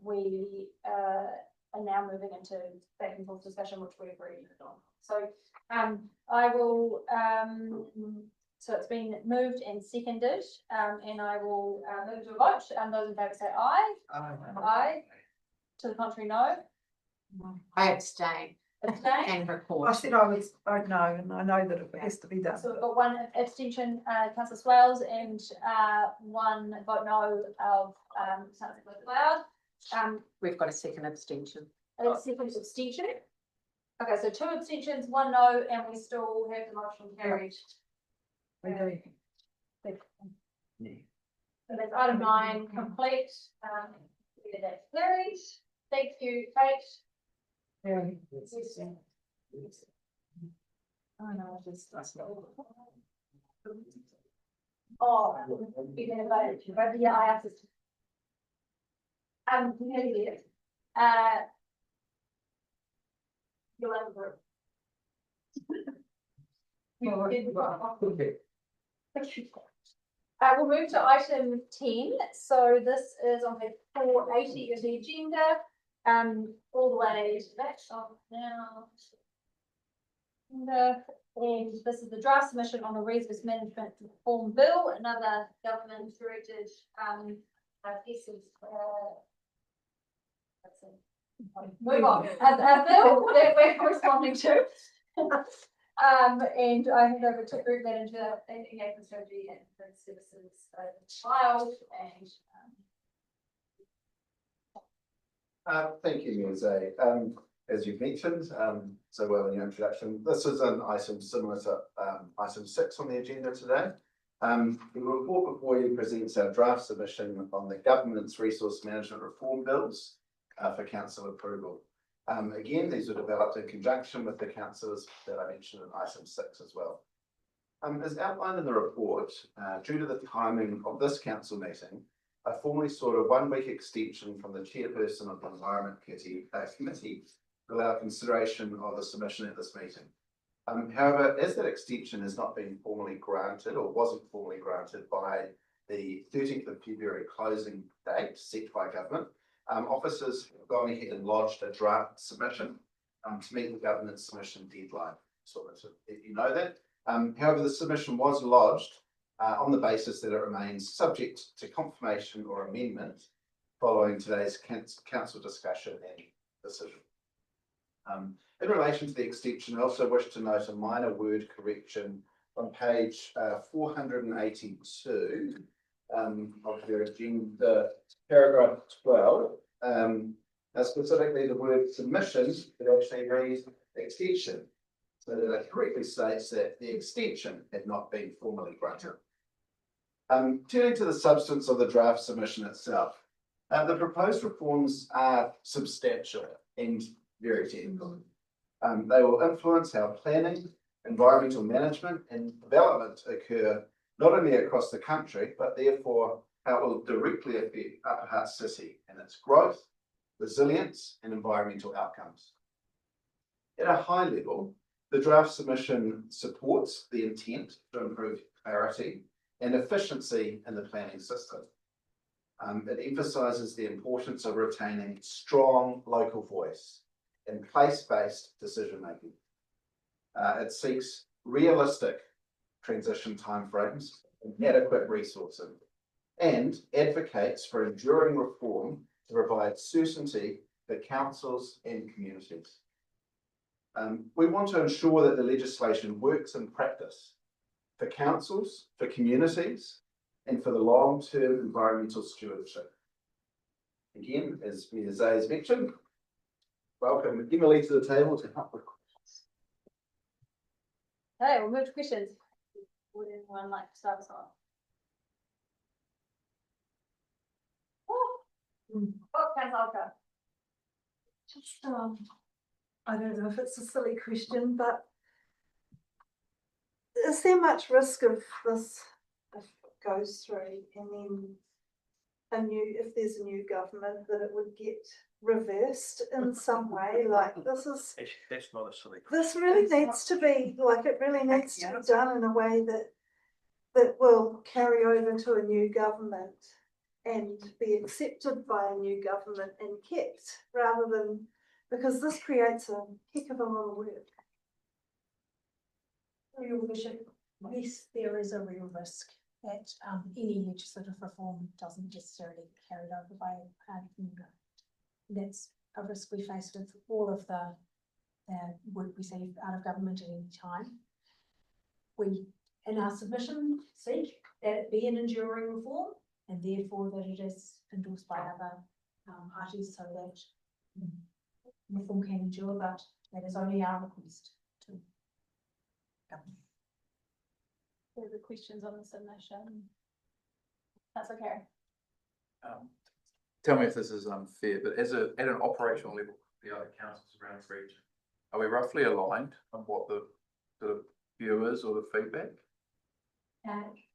we are now moving into back and forth discussion, which we agreed on. So I will so it's been moved and seconded, and I will move to a vote. Those in favour say aye. Aye. To the contrary, no. I abstain. Abstain. And report. I said I would vote no, and I know that it has to be done. So we've got 1 abstention, Councillor Swales, and 1 vote no of Councillor McLeod. We've got a second abstention. A second abstention. Okay, so 2 abstentions, 1 no, and we still have the motion carried. We do. So that's item 9 complete. Yeah, that's carried. Thank you, Kate. I know, Oh, you're gonna vote, but yeah, I have to. You'll have a group. We'll move to item 10. So this is on page 480 of the agenda. All the way to that now. And this is the draft submission on a resource management reform bill, another government directed piece of move on. A bill that we're corresponding to. And I hand over to Group Manager Engagement Strategy and Services Child and Thank you, Muse. As you've mentioned so well in your introduction, this is an item similar to item 6 on the agenda today. The report before you presents our draft submission on the government's resource management reform bills for council approval. Again, these were developed in conjunction with the councillors that I mentioned in item 6 as well. As outlined in the report, due to the timing of this council meeting, I formally sought a 1-week extension from the chairperson of the Environment Committee to allow consideration of the submission at this meeting. However, as that extension has not been formally granted or wasn't formally granted by the 13th of February closing date set by government, officers have gone ahead and lodged a draft submission to meet the government's submission deadline. So to let you know that. However, the submission was lodged on the basis that it remains subject to confirmation or amendment following today's council discussion and decision. In relation to the extension, I also wish to note a minor word correction on page 482 of your agenda, paragraph 12. Specifically, the word submission, it actually reads extension. So that it correctly states that the extension had not been formally granted. Turning to the substance of the draft submission itself, the proposed reforms are substantial and very technical. They will influence how planning, environmental management and development occur not only across the country, but therefore how it will directly affect Upper Hutt City and its growth, resilience and environmental outcomes. At a high level, the draft submission supports the intent to improve clarity and efficiency in the planning system. It emphasises the importance of retaining strong local voice and place-based decision-making. It seeks realistic transition timeframes and adequate resourcing, and advocates for enduring reform to provide certainty for councils and communities. We want to ensure that the legislation works in practice for councils, for communities, and for the long-term environmental stewardship. Again, as Mayor Zay has mentioned, welcome Emily to the table to help with questions. Okay, we'll move to questions. Would anyone like to start us off? Councillor. Just, I don't know if it's a silly question, but is there much risk of this, if it goes through and then if there's a new government, that it would get reversed in some way? Like this is, That's not a silly question. this really needs to be, like it really needs to be done in a way that will carry over to a new government and be accepted by a new government and kept, rather than, because this creates a heck of a lot of work. Your Worship, yes, there is a real risk that any legislative reform doesn't necessarily get carried over by a new government. That's a risk we face with all of the work we see out of government at any time. We, in our submission, seek that it be an enduring reform, and therefore that it is endorsed by other parties so that reform can endure, but that is only our request to government. Further questions on the submission? That's okay. Tell me if this is unfair, but at an operational level, the other councils around the region, are we roughly aligned on what the sort of view is or the feedback?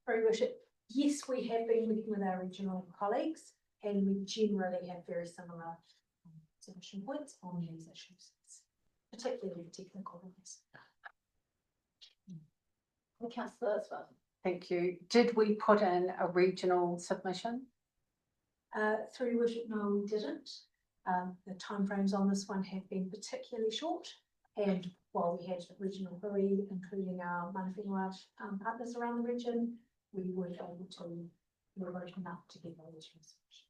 Very Worship, yes, we have been working with our regional colleagues, and we generally have very similar submission points on these issues, particularly the technical ones. Councillor as well. Thank you. Did we put in a regional submission? Through Worship, no, we didn't. The timeframes on this one have been particularly short, and while we had regional hui, including our mana whenua partners around the region, we were able to work enough to get a regional submission.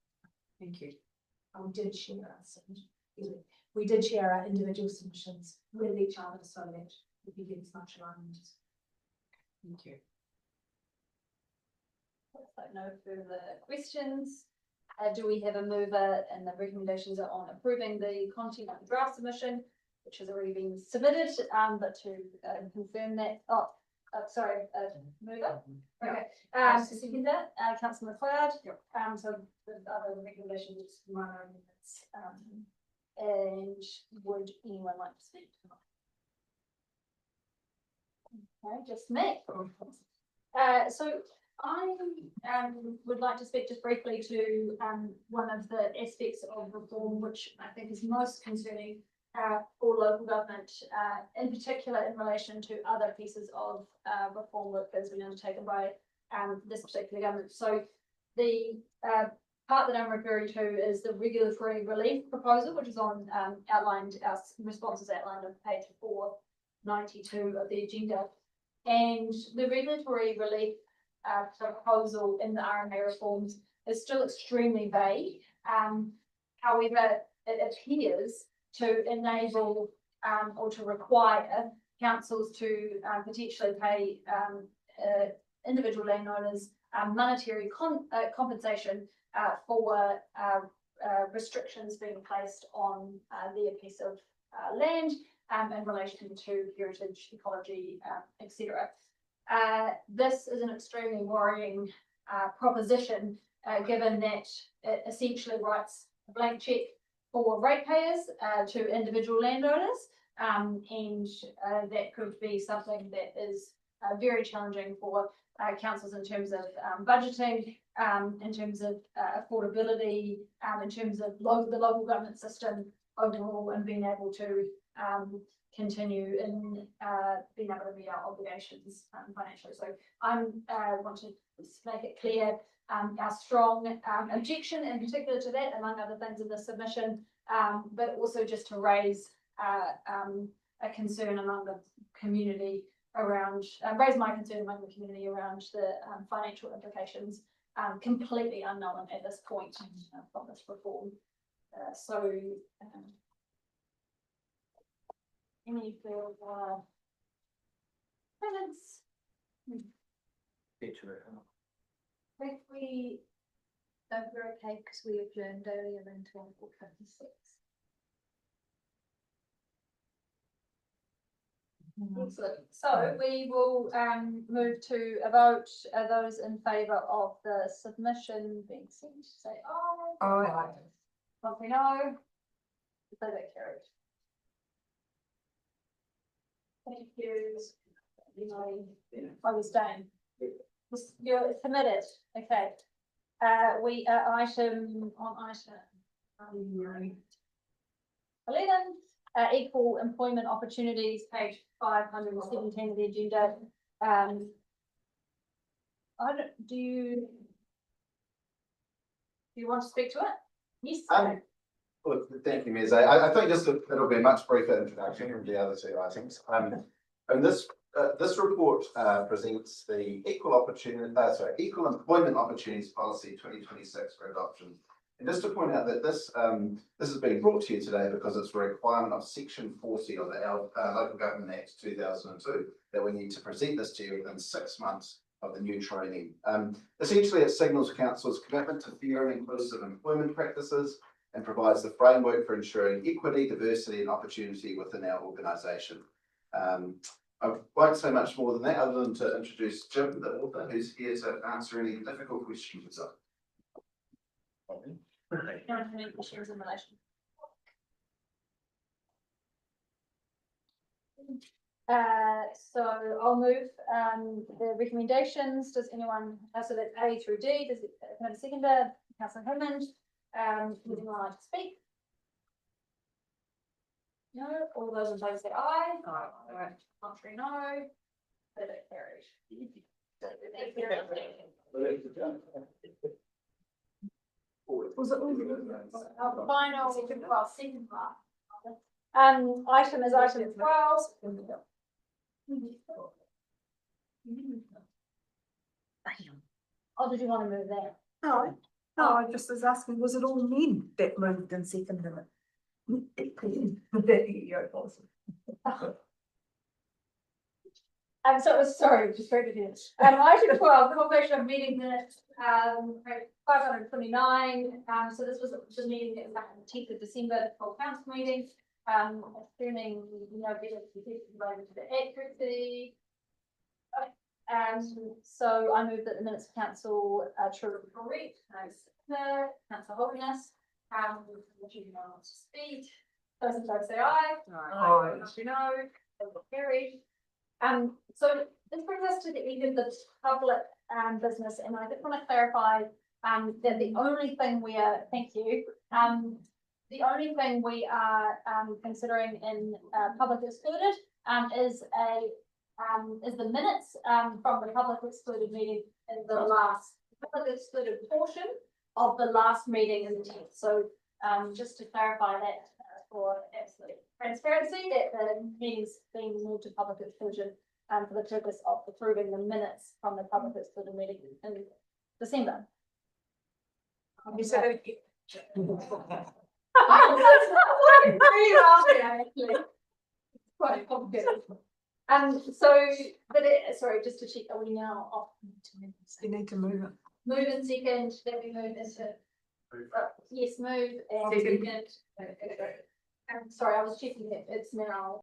Thank you. We did share our individual submissions with each other so that we could get as much alignment as. Thank you. So no further questions. Do we have a mover? And the recommendations are on approving the content of the draft submission, which has already been submitted, but to confirm that, mover. Okay, second that, Councillor McLeod. So the other recommendations, minor amendments, And would anyone like to speak? Okay, just me. So I would like to speak just briefly to one of the aspects of reform which I think is most concerning for local government, in particular in relation to other pieces of reform work that has been undertaken by this particular government. So the part that I'm referring to is the regulatory relief proposal, which is on outlined, our responses outlined on page 492 of the agenda. And the regulatory relief proposal in the RMA reforms is still extremely vague. However, it appears to enable or to require councils to potentially pay individual landowners monetary compensation for restrictions being placed on their piece of land in relation to heritage, ecology, etc. This is an extremely worrying proposition, given that it essentially writes a blank check for ratepayers to individual landowners, and that could be something that is very challenging for councils in terms of budgeting, in terms of affordability, in terms of the local government system overall, and being able to continue in being able to meet our obligations financially. So I want to make it clear our strong objection in particular to that, among other things in the submission, but also just to raise a concern among the community around, raise my concern among the community around the financial implications, completely unknown at this point from this reform. Any further comments? If we don't, we're okay because we adjourned earlier until 4:26. Excellent. So we will move to a vote. Those in favour of the submission being sent, say aye. Aye. Once we know, declare that carried. Thank you. I was staying. You're committed. Okay. We are item 11, equal employment opportunities, page 517 of the agenda. Do you want to speak to it? Yes. Well, thank you, Ms. I think it'll be a much briefer introduction from the other two items. And this report presents the equal employment opportunities policy 2026 for adoption. And just to point out that this is being brought to you today because it's a requirement of section 40 of the Local Government Act 2002 that we need to present this to you within 6 months of the new training. Essentially, it signals council's commitment to fair and inclusive employment practices and provides the framework for ensuring equity, diversity and opportunity within our organisation. I won't say much more than that, other than to introduce Jim, the author, who's here to answer any difficult questions. Any questions in relation? So I'll move the recommendations. Does anyone, so that's A through D, does it have a seconder? Councillor Homan, would anyone like to speak? No, all those in favour say aye. Aye. All right, contrary no. That carries. Was it all the final second part? Item is item 12. Oh, did you want to move that? No, I just was asking, was it all men that moved and seconded it? So it was, sorry, just very good. Item 12, confirmation of meeting minutes, 529. So this was the meeting that was back on the 10th of December, full council meeting. Assuming no better related to the accuracy. So I move that the minutes of council are true and correct. Councillor Holderness. If you know to speak, those in favor say aye. Aye. Those who know, they will carry. So this brings us to the end of the public business, and I just want to clarify that the only thing we are, thank you, the only thing we are considering in public excluded is the minutes from the public excluded meeting in the last public excluded portion of the last meeting in the 10th. So just to clarify that for absolute transparency, that the meeting's being moved to public exclusion for the purpose of approving the minutes from the public excluded meeting in December. You said it again. Quite complicated. So, sorry, just to check, are we now off? You need to move it. Move in second, then we move into. Yes, move and Second. second. Sorry, I was checking it, it's now